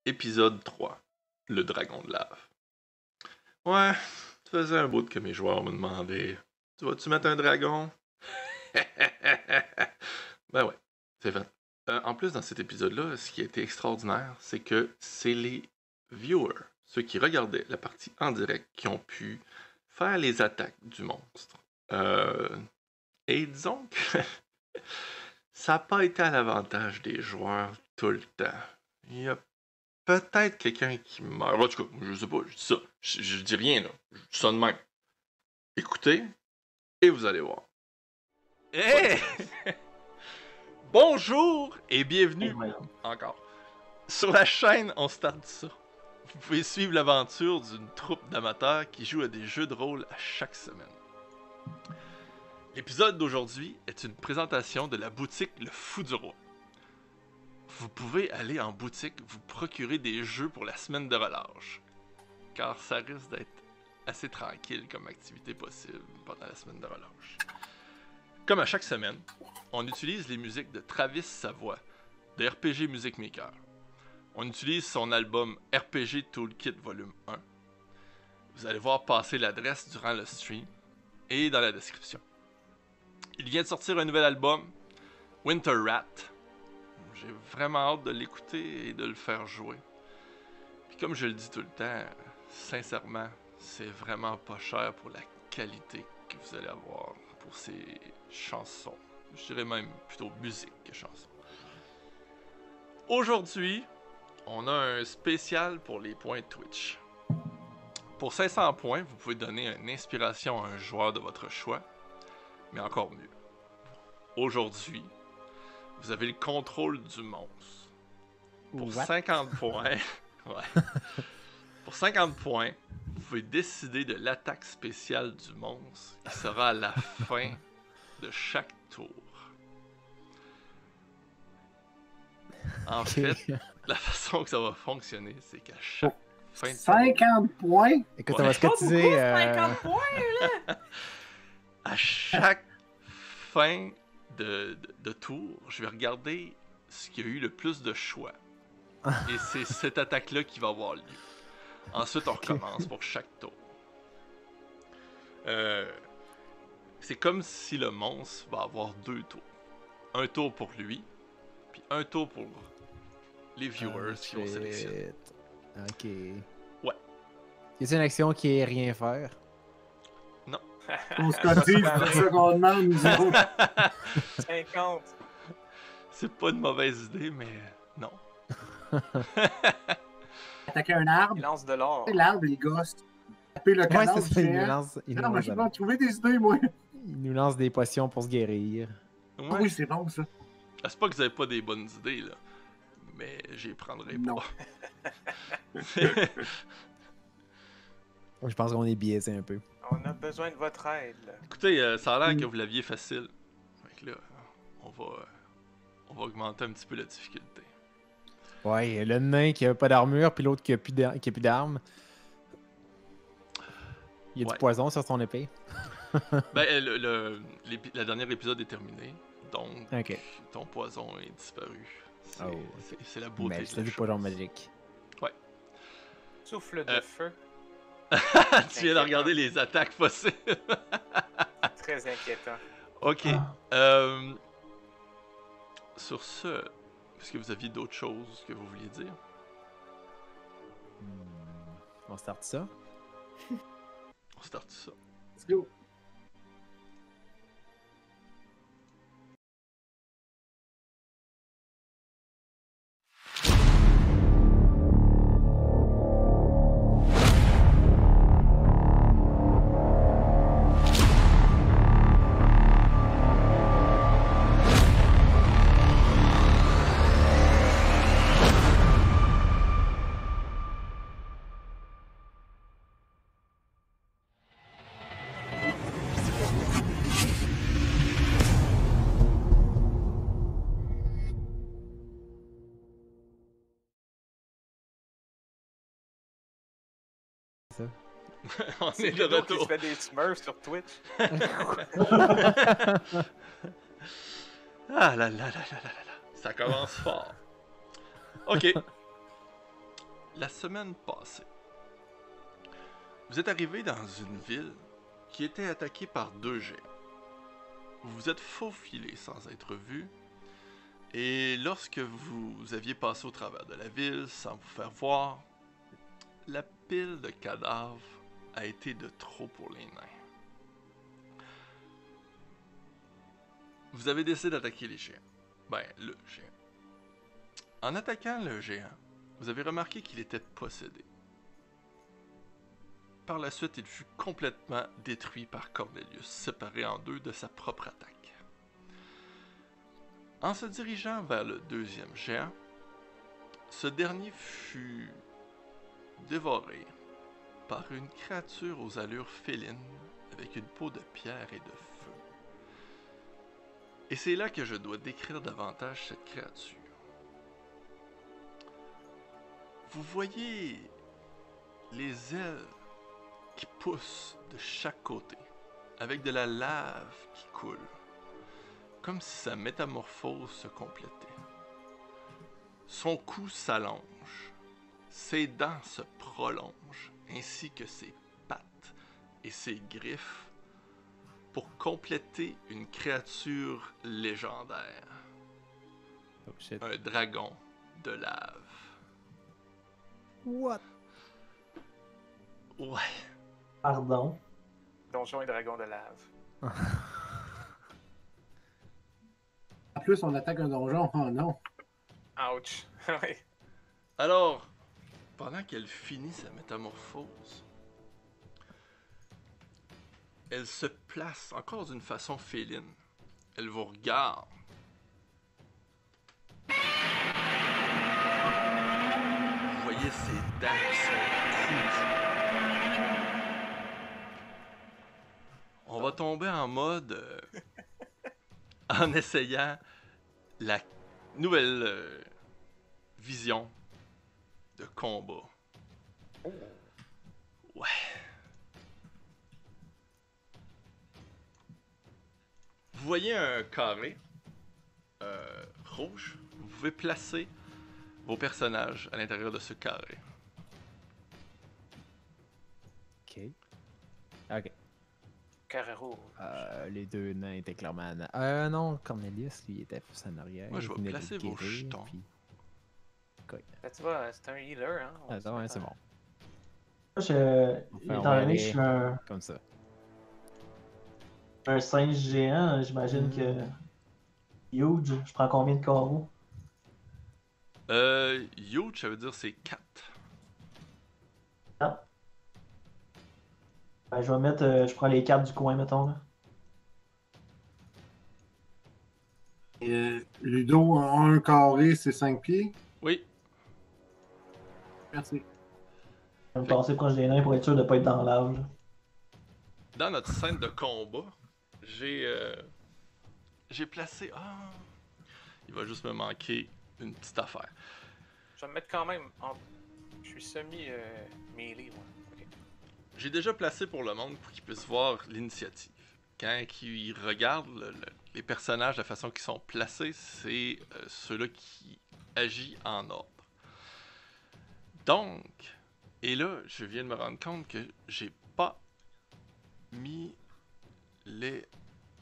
Épisode 3. Le dragon de lave. Ouais, ça faisait un bout que mes joueurs me demandaient Tu vas-tu mettre un dragon? Ben ouais, c'est fait. En plus, dans cet épisode-là, ce qui a été extraordinaire, c'est que c'est les viewers, ceux qui regardaient la partie en direct, qui ont pu faire les attaques du monstre. Et disons que ça n'a pas été à l'avantage des joueurs tout le temps. Il y a peut-être quelqu'un qui meurt. En tout cas, je sais pas, je dis ça. Je dis rien, là. Je dis ça de même. Écoutez, et vous allez voir. Hey! Bonjour et bienvenue encore sur la chaîne On Start ça. Vous pouvez suivre l'aventure d'une troupe d'amateurs qui joue à des jeux de rôle à chaque semaine. L'épisode d'aujourd'hui est une présentation de la boutique Le Fou du Roi. Vous pouvez aller en boutique vous procurer des jeux pour la semaine de relâche, car ça risque d'être assez tranquille comme activité possible pendant la semaine de relâche. Comme à chaque semaine, on utilise les musiques de Travis Savoie, de RPG Music Maker. On utilise son album RPG Toolkit Volume 1. Vous allez voir passer l'adresse durant le stream et dans la description. Il vient de sortir un nouvel album, Winter Rat. J'ai vraiment hâte de l'écouter et de le faire jouer. Puis comme je le dis tout le temps, sincèrement, c'est vraiment pas cher pour la qualité que vous allez avoir pour ces chansons. Je dirais même plutôt musique que chansons. Aujourd'hui, on a un spécial pour les points Twitch. Pour 500 points, vous pouvez donner une inspiration à un joueur de votre choix, mais encore mieux. Aujourd'hui, vous avez le contrôle du monstre. Pour 50 points, ouais. Pour 50 points, vous pouvez décider de l'attaque spéciale du monstre qui sera à la fin de chaque tour. En fait, la façon que ça va fonctionner, c'est qu'à chaque fin de tour... 50 points? Écoute, Ouais. on va se cotiser. 50 points, là! À chaque fin de tour, je vais regarder ce qui a eu le plus de choix. Et c'est cette attaque-là qui va avoir lieu. Ensuite, on recommence pour chaque tour. C'est comme si le monstre va avoir 2 tours. Un tour pour lui, puis un tour pour les viewers qui vont sélectionner. Ok. Ouais. Y a-t-il une action qui est rien faire? On se cotise, c'est ça qu'on demande, nous autres. 50. C'est pas une mauvaise idée, mais non. Attaquer un arbre. Il lance de l'or. L'arbre, les gosses. Taper le Ouais, canard c'est ça, il nous géant. lance, Non, mais je vais pas trouver des idées, moi. il nous lance des potions pour se guérir. Ouais. Ah oui, c'est bon, ça. C'est pas que vous avez pas des bonnes idées, là. Mais j'y prendrai Non. pas. Je pense qu'on est biaisé un peu. On a besoin de votre aide, là. Écoutez, ça a l'air que vous l'aviez facile. Fait que là, on va augmenter un petit peu la difficulté. Ouais, le nain qui a pas d'armure, puis l'autre qui a plus d'armes. Il y a Ouais. du poison sur son épée. Ben, la dernière épisode est terminé. Donc, Ok. ton poison est disparu. C'est Oh. c'est la beauté Mais de c'est la du chose. poison magique. Souffle de feu. Tu viens de regarder les attaques possibles. Très inquiétant. Ok. Sur ce, est-ce que vous aviez d'autres choses que vous vouliez dire? On start ça. On start ça. Let's go. Ça. On C'est est de Ludo qui se retour. fait des smurfs sur Twitch. Ah là là là là là là là. Ça commence fort. Ok. la semaine passée, vous êtes arrivé dans une ville qui était attaquée par 2 géants. Vous vous êtes faufilé sans être vu, et lorsque vous aviez passé au travers de la ville sans vous faire voir, la pile de cadavres a été de trop pour les nains. Vous avez décidé d'attaquer les géants. Ben, le géant. En attaquant le géant, vous avez remarqué qu'il était possédé. Par la suite, il fut complètement détruit par Cornelius, séparé en 2 de sa propre attaque. En se dirigeant vers le 2e géant, ce dernier fut dévoré par une créature aux allures félines avec une peau de pierre et de feu. Et c'est là que je dois décrire davantage cette créature. Vous voyez les ailes qui poussent de chaque côté, avec de la lave qui coule, comme si sa métamorphose se complétait. Son cou s'allonge, ses dents se prolongent, ainsi que ses pattes et ses griffes, pour compléter une créature légendaire. Oh shit. Un dragon de lave. What? Ouais. Pardon. Donjon et dragon de lave. En plus, on attaque un donjon. Oh non. Ouch. Oui. Alors, pendant qu'elle finit sa métamorphose, elle se place encore d'une façon féline. Elle vous regarde. Vous voyez ses dents qui sont cousues. On va tomber en mode en essayant la nouvelle vision de combat. Ouais. Vous voyez un carré rouge. Vous pouvez placer vos personnages à l'intérieur de ce carré. Ok. Ok. Carré rouge. Les 2 nains étaient clairement non, Cornelius, lui, était plus en arrière. Moi, je Il vais venait de placer le vos guérir, jetons. puis- Là, tu vois, c'est un healer, hein. On Attends, ouais, c'est bon. Moi, On étant va donné que aller je suis comme ça. un singe géant, j'imagine que. Huge, je prends combien de carreaux? Huge, ça veut dire c'est 4. Ah. Ben, je vais mettre. Je prends les 4 du coin, mettons. Là. Et, Ludo, un carré, c'est 5 pieds. Oui. Merci. Je vais me passer proche des nains pour être sûr de ne pas être dans l'âge. Dans notre scène de combat, j'ai placé... Ah! Il va juste me manquer une petite affaire. Je vais me mettre quand même en... Je suis semi-melee, moi. Ok. J'ai déjà placé pour le monde pour qu'ils puissent voir l'initiative. Quand ils regardent les personnages de la façon qu'ils sont placés, c'est ceux-là qui agissent en ordre. Donc, et là, je viens de me rendre compte que j'ai pas mis les...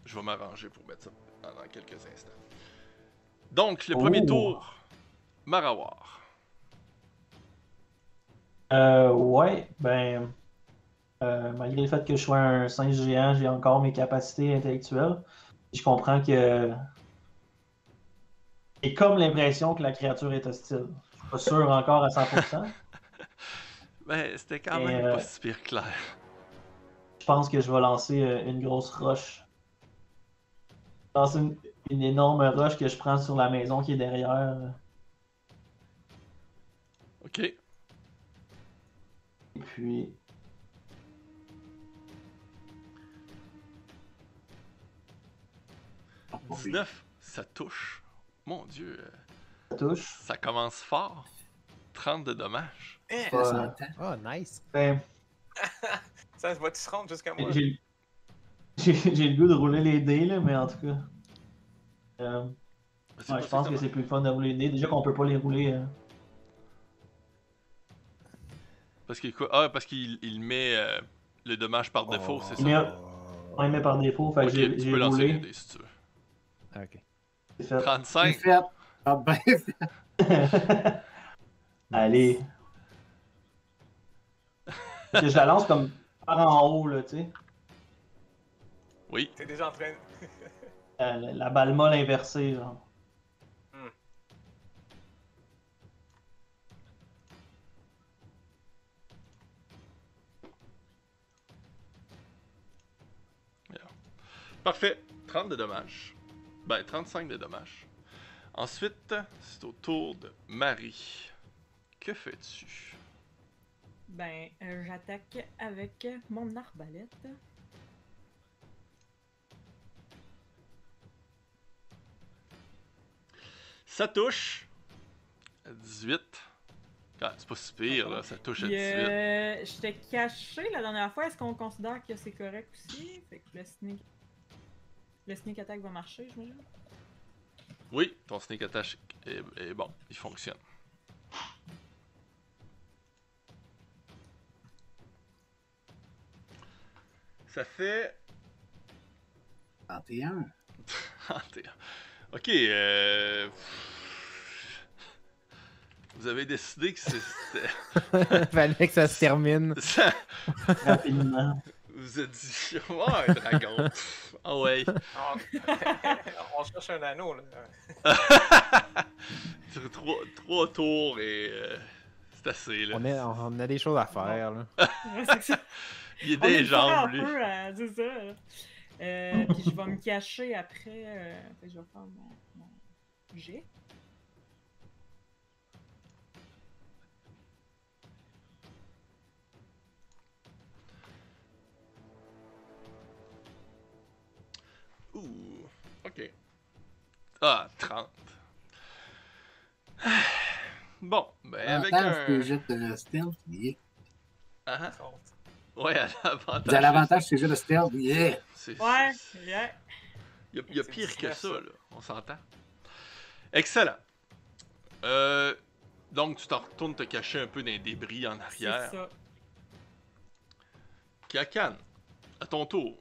Je vais m'arranger pour mettre ça dans quelques instants. Donc, le premier tour, Marawar. Ouais, ben. Malgré le fait que je sois un singe géant, j'ai encore mes capacités intellectuelles. Je comprends que. J'ai comme l'impression que la créature est hostile. Je suis pas sûr encore à 100%. Ben, c'était quand Et, même pas si pire clair. Je pense que je vais lancer une grosse roche. Lancer une énorme roche que je prends sur la maison qui est derrière. Ok. Et puis. 19, ça touche. Mon Dieu, Ça touche. ça commence fort. 30 de dommages. Eh, Ouais. Oh, nice. Ben, ça va-tu se rendre jusqu'à moi? j'ai le goût de rouler les dés, là, mais en tout cas. C'est Ouais, pas je pense que c'est plus le fun de rouler les dés. Déjà qu'on peut pas les rouler. Parce qu'il quoi? Ah, parce qu'il met le dommage par défaut, c'est Il ça? met, il met par défaut, fait que Ok, tu j'ai peux lancer les roulé. dés si tu veux. Ok. C'est fait. 35. C'est fait. Ah ben fait. Allez. Fait que je la lance comme par en haut, là, tu sais. Oui. T'es déjà en train. La balle molle inversée, genre. Parfait. 30 de dommages. Ben, 35 de dommages. Ensuite, c'est au tour de Marie. Que fais-tu? Ben, j'attaque avec mon arbalète. Ça touche. À 18. Ah, c'est pas si pire, là. Ça touche à Puis, 18. j'étais caché la dernière fois. Est-ce qu'on considère que c'est correct aussi? Fait que le sneak attack va marcher, j'imagine? Oui, ton sneak attack est bon. Il fonctionne. Ça fait 31. 31. Ok, vous avez décidé que c'était... Fallait que ça se termine. Ça- Rapidement. Vous êtes dit, oh, un dragon. Ah ouais. On cherche un anneau, là. Sur trois tours et c'est assez, là. On a des choses à faire, là. Ouais, c'est ça. Il est On est des une fois jambes, un lui. peu, c'est ça. Là. Puis je vais me cacher après. Fait que je vais faire mon jet. Ouh, ok. Ah, 30. Bon, ben avec L'avantage que un... j'ai de stealth, yeah. Ah, Compte. ouais, à l'avantage. Vous avez l'avantage que j'ai de stealth, yeah. Ouais, c'est- yeah. Il y a C'est pire que 19, ça, ça. là. On s'entend. Excellent. Donc, tu t'en retournes te cacher un peu dans les débris en C'est arrière. ça. Kakan, à ton tour.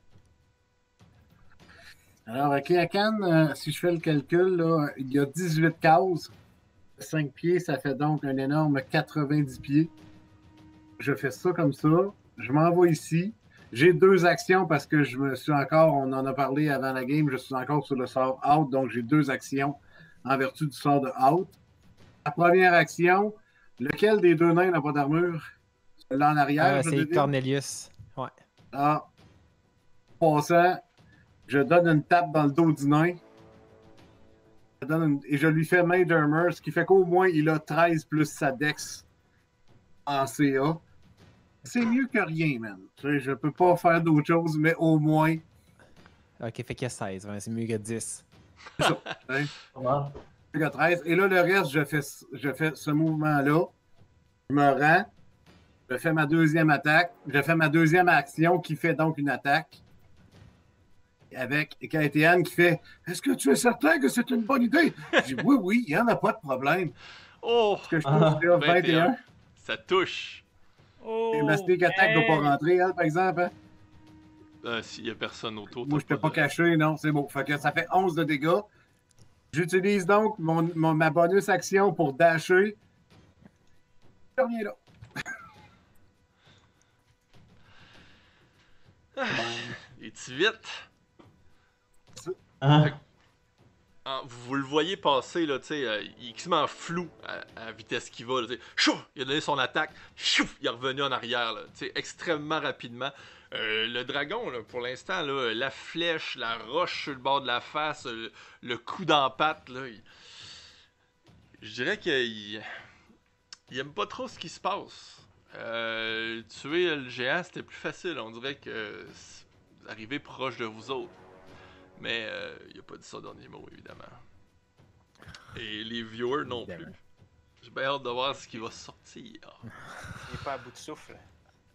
Alors, Kiakan, si je fais le calcul, là, il y a 18 cases. 5 pieds, ça fait donc un énorme 90 pieds. Je fais ça comme ça. Je m'envoie ici. J'ai 2 actions parce que je me suis encore, on en a parlé avant la game, je suis encore sur le sort out, donc j'ai 2 actions en vertu du sort de out. La première action, lequel des 2 nains n'a pas d'armure? Celui-là en arrière, je C'est devine. Cornelius. Ouais. Ah. Passant, je donne une tape dans le dos du nain. Et je lui fais main d'armor, ce qui fait qu'au moins il a 13 plus sa dex en CA. C'est mieux que rien, man. Tu sais, je peux pas faire d'autre chose, mais au moins. Ok, fait qu'il y a 16. Ouais, c'est mieux que 10. Hein, Comment? mieux que 13. Et là, le reste, je fais ce mouvement-là. Je me rends. Je fais ma deuxième attaque. Je fais ma deuxième action qui fait donc une attaque. Avec Kaitian qui fait Est-ce que tu es certain que c'est une bonne idée? Je dis oui, il n'y en a pas de problème. Oh! Parce que je trouve que c'est 21. Ça touche. Oh, Et ma sneak attack ne doit pas rentrer, elle, par exemple. Hein? S'il y a personne autour. Moi, je t'as ne pas de- caché, non, c'est bon. Fait que ça fait 11 de dégâts. J'utilise donc ma bonus action pour dasher. Je reviens là. Es-tu vite? Hein? Ah, vous le voyez passer, là, tu sais, il est quasiment flou à la vitesse qu'il va, là, tu sais. Chouf! Il a donné son attaque, chouf! Il est revenu en arrière, là, tu sais, extrêmement rapidement. Le dragon, là, pour l'instant, là, la flèche, la roche sur le bord de la face, le coup dans la patte, là, je dirais qu'il il aime pas trop ce qui se passe. Tuer le géant, c'était plus facile, on dirait que vous arrivez proche de vous autres. Mais il a pas dit ça dans les mots, évidemment. Et les viewers non plus. Évidemment. J'ai bien hâte de voir ce qui va sortir. Il est pas à bout de souffle.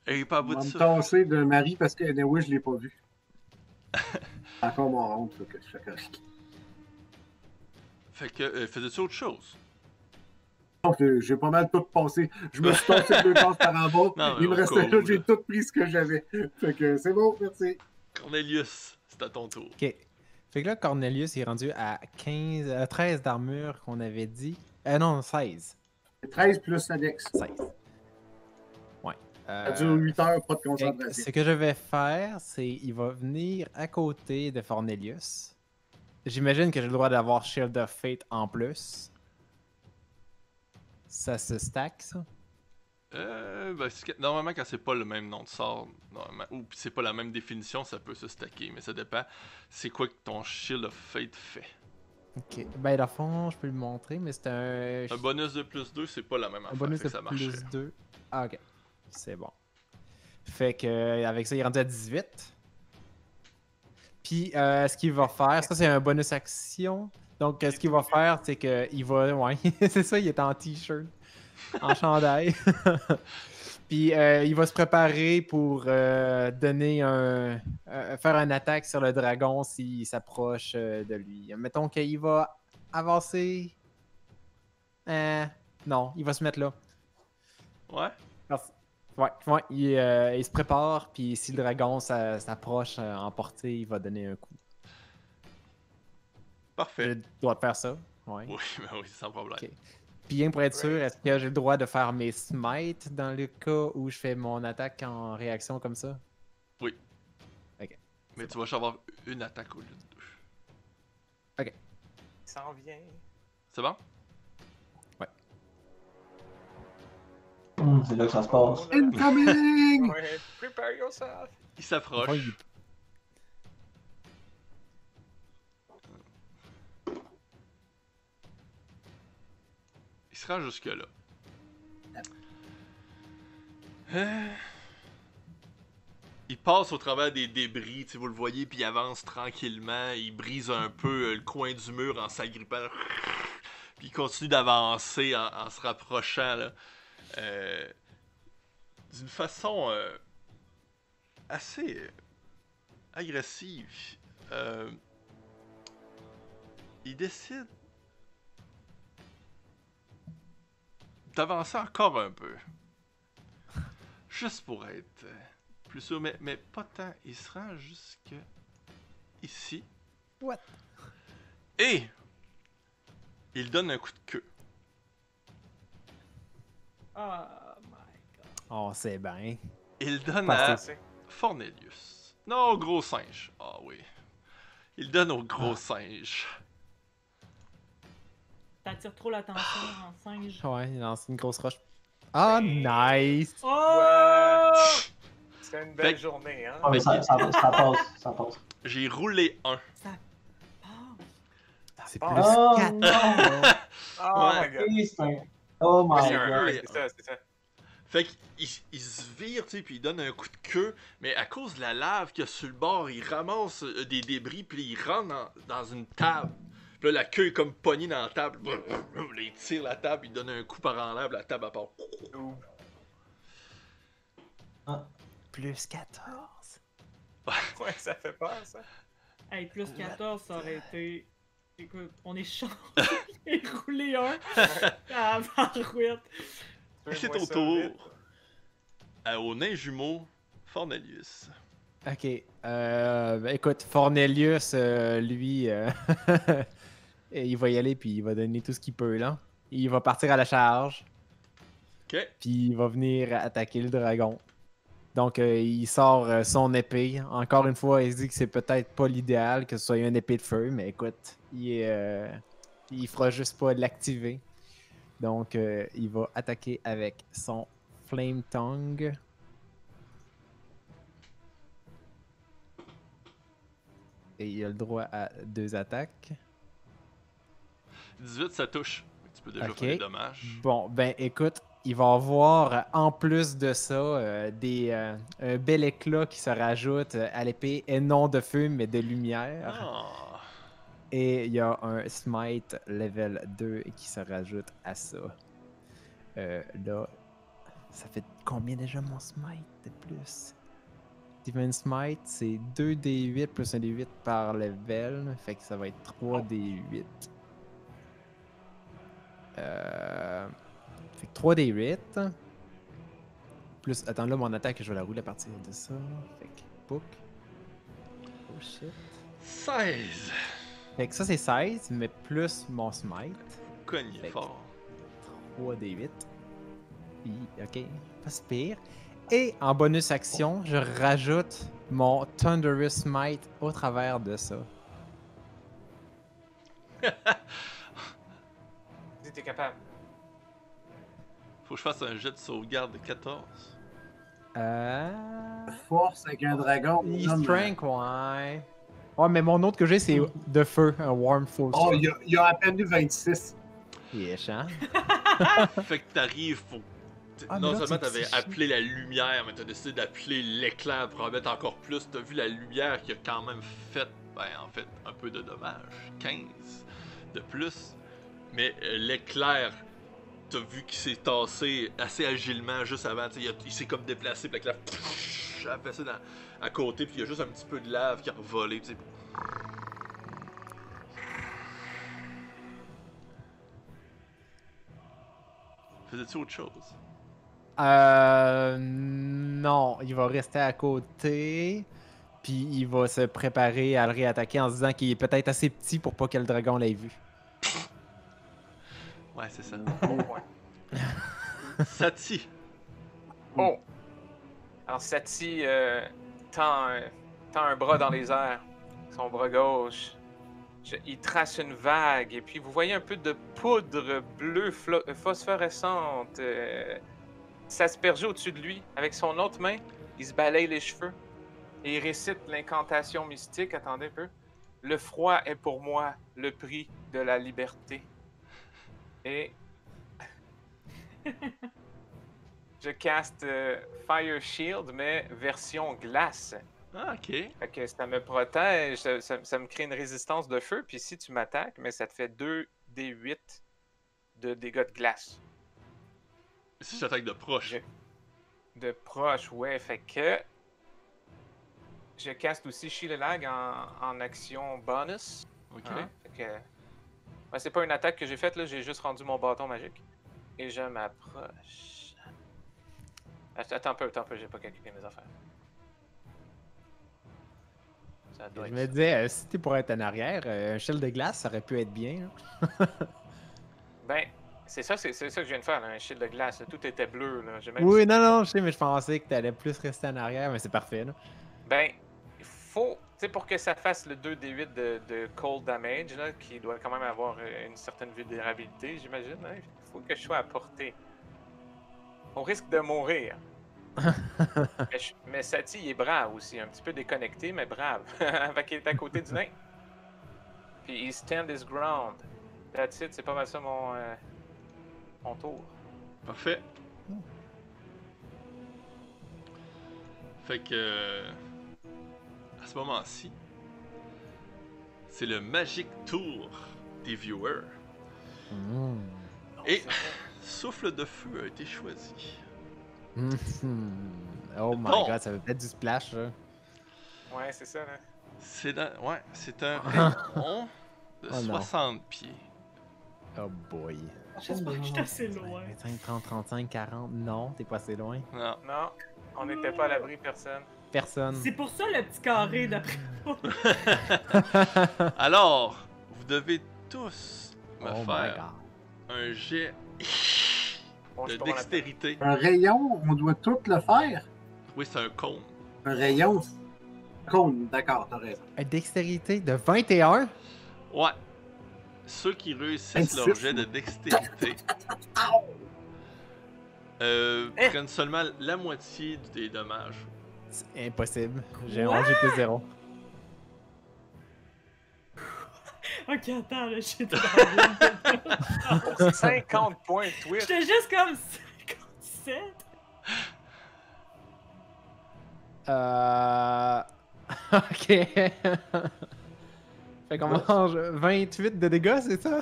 Et il est pas à Je bout vais de me ça. tasser de Marie parce que anyway, je ne l'ai pas vu. Encore mon ronde, ça que je fais correct. Fait que, faisais-tu autre chose? Donc, j'ai pas mal tout passé. Je me suis tassé 2 cases par en bas. Non, mais Il me au restait cas là, où, j'ai là. tout pris ce que j'avais. Fait que c'est bon, merci. Cornelius, c'est à ton tour. Ok. Fait que là, Cornelius est rendu à 13 d'armure qu'on avait dit. Non, 16. 13 plus Adex. 16. Ouais. Ça dure 8 heures, pas de Fait que concentration. ce que je vais faire, c'est il va venir à côté de Fornelius. J'imagine que j'ai le droit d'avoir Shield of Fate en plus. Ça se stack, ça? Ben, normalement, quand c'est pas le même nom de sort, ou c'est pas la même définition, ça peut se stacker, mais ça dépend. C'est quoi que ton Shield of Fate fait? Ok. Ben, dans le fond, je peux le montrer, mais c'est Un bonus de plus 2, c'est pas la même un affaire, bonus fait de que ça marcherait. plus 2. Ah, ok. C'est bon. Fait que avec ça, il est rendu à 18. Puis, ce qu'il va faire, ça c'est un bonus action. Donc, ce qu'il va faire, c'est qu'il va. Ouais, c'est ça, il est en t-shirt, en chandail. Puis, il va se préparer pour donner faire une attaque sur le dragon s'il s'approche de lui. Mettons qu'il va avancer. Non, il va se mettre là. Ouais? Ouais, il se prépare, puis si le dragon s'approche en portée, il va donner un coup. J'ai Parfait. le droit de faire ça. Ouais. Oui, ben oui, sans problème. Ok. Puis rien pour être sûr, est-ce que j'ai le droit de faire mes smites dans le cas où je fais mon attaque en réaction comme ça? Oui. Ok. Mais tu vas avoir une attaque au lieu de 2. Il s'en vient. C'est bon? C'est là que ça se passe. Incoming! Ouais, prepare yourself. Il s'approche. Enfin, il- Il se rend jusque-là. Il passe au travers des débris, vous le voyez, puis il avance tranquillement. Il brise un peu le coin du mur en s'agrippant. Puis il continue d'avancer en se rapprochant là, d'une façon assez agressive. Il décide d'avancer encore un peu. Juste pour être plus sûr, mais pas tant. Il se rend jusque ici. What? Et il donne un coup de queue. Oh my god. Oh, c'est bien. Il donne Parfait. à Fornelius. Non, au gros singe. Ah oui. Il donne au gros singe. T'attires trop l'attention en singe. Ouais, il lance une grosse roche. Ah, nice! Oh! C'est une belle Fait- journée, hein? Ah, mais ça passe, ça passe. J'ai roulé 1. Ça C'est Oh, plus Oh 4. non! Oh Ouais. my god. Oui, c'est un- Oh my C'est un god. ouais, c'est ça, c'est ça. Fait qu'il se vire, tu sais, puis il donne un coup de queue, mais à cause de la lave qu'il y a sur le bord, il ramasse des débris, puis il rentre dans une table. Puis là, la queue est comme pognée dans la table. Là, il tire la table, il donne un coup par en l'air, puis la table à part. Ouh. Plus 14. Ouais, ça fait peur, ça. Hey, plus 14, ça aurait été. Écoute, on est chanceux. J'ai roulé un. Ah, barouette. Et c'est Fais-moi au ça tour. vite. Au nain jumeau, Fornelius. Ok. Ben, écoute, Fornelius, lui, il va y aller puis il va donner tout ce qu'il peut là. Il va partir à la charge. Ok. Puis il va venir attaquer le dragon. Donc il sort son épée. Encore une fois, il se dit que c'est peut-être pas l'idéal que ce soit une épée de feu, mais écoute, il fera juste pas l'activer. Donc il va attaquer avec son Flame Tongue. Et il a le droit à 2 attaques. 18, ça touche. Tu peux déjà Ok. faire des dommages. Bon, ben écoute, il va avoir en plus de ça un bel éclat qui se rajoute à l'épée, et non de feu, mais de lumière. Ah. Et il y a un smite level 2 qui se rajoute à ça. Là, ça fait combien déjà mon smite de plus? Divine Smite, c'est 2d8 plus 1d8 par level. Fait que ça va être 3d8. Fait que 3d8. Plus, attends là, mon attaque, je vais la rouler à partir de ça. Fait que, book. Oh shit. 16! Fait que ça, c'est 16, mais plus mon smite. Cogne Fait que- fort. 3d8. Ok, pas si pire. Et en bonus action, je rajoute mon Thunderous Smite au travers de ça. Si t'es capable. Faut que je fasse un jet de sauvegarde de 14. Force avec un dragon. Strength, ouais. Ouais, mais mon autre que j'ai, c'est de feu, un Warm Force. Oh, il a à peine eu 26. Yes, hein? Fait que t'arrives, faut. Ah, mais non là, seulement tu- t'avais appelé la lumière, mais t'as décidé d'appeler l'éclair pour en mettre encore plus. T'as vu la lumière qui a quand même fait, ben en fait, un peu de dommages. 15 de plus. Mais l'éclair, t'as vu qu'il s'est tassé assez agilement juste avant. Il s'est comme déplacé, puis l'éclair a passé à côté, puis il y a juste un petit peu de lave qui a revolé. T'sais. Faisais-tu autre chose? Non, il va rester à côté. Puis il va se préparer à le réattaquer en se disant qu'il est peut-être assez petit pour pas que le dragon l'ait vu. Ouais, c'est ça. Bon point. Sati. Oh! Alors, Sati tend un bras dans les airs. Son bras gauche. Il trace une vague. Et puis, vous voyez un peu de poudre bleue phosphorescente s'asperger au-dessus de lui. Avec son autre main, il se balaye les cheveux. Et il récite l'incantation mystique. Attendez un peu. Le froid est pour moi le prix de la liberté. Et je caste Fire Shield, mais version glace. Ah, ok. Fait que ça me protège, ça me crée une résistance de feu, puis si tu m'attaques, mais ça te fait 2d8 de dégâts de glace. Si j'attaque de proche. De proche, ouais, fait que je caste aussi Shield Lag en action bonus. Ok. Hein? Fait que... ouais, c'est pas une attaque que j'ai faite, là, j'ai juste rendu mon bâton magique. Et je m'approche. Attends un peu, j'ai pas calculé mes affaires. Ça doit Je être me ça. disais, si t'es pour être en arrière, un shield de glace, ça aurait pu être bien. Là. Ben, c'est ça que je viens de faire, là, un shield de glace. Là. Tout était bleu. Là. J'ai même... Oui, non, je sais, mais je pensais que t'allais plus rester en arrière, mais c'est parfait. Là. Ben, il faut, tu sais, pour que ça fasse le 2d8 de cold damage, là, qui doit quand même avoir une certaine vulnérabilité, j'imagine, hein, il faut que je sois à portée. On risque de mourir. mais Sati, il est brave aussi, un petit peu déconnecté, mais brave. Fait qu'il est à côté du nain. Puis il stand his ground. That's it, c'est pas mal ça mon tour. Parfait. Fait que. À ce moment-ci, c'est le Magic Tour des viewers. Et Souffle de Feu a été choisi. Oh my Bon. god, ça veut peut-être du splash. Là. Ouais, c'est ça, là. C'est un rayon de Oh non. 60 pieds. Oh boy. J'espère que je suis assez loin. 25, 30, 35, 40. Non, t'es pas assez loin. Non. Non, on n'était pas à l'abri, personne. Personne. C'est pour ça le petit carré d'après moi. Alors, vous devez tous me Oh my faire god. un jet Bon, je de suis pas dans la tête. dextérité. Un rayon, on doit tout le faire. Oui, c'est un cône. Un rayon, cône, d'accord, t'as raison. Une dextérité de 21? Ouais. Ceux qui réussissent leur 26. jet de dextérité prennent seulement la moitié des dommages. C'est impossible. J'ai Quoi? 11, j'ai plus 0. Ok, attends, là, j'étais Pour 50 points de Twitch. J'étais juste comme 57. Ok. Fait qu'on mange 28 de dégâts, c'est ça?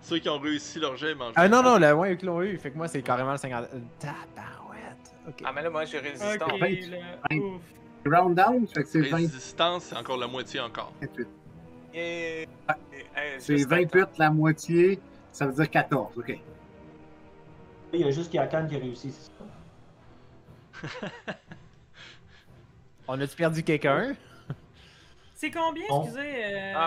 Ceux qui ont réussi leur jet mangent. Ah non, le moins qu'ils l'ont eu. Fait que moi, c'est carrément le 50. Tabarouette. Ok. Ah, mais là, moi, j'ai résistant. Ok, là, ouf. Round down, fait que c'est 28. Résistance, c'est encore la moitié encore. Yeah. C'est 28 la moitié, ça veut dire 14, ok. Il y a juste Kakan qui a réussi, c'est ça. On a-tu perdu quelqu'un? C'est combien, Bon. excusez?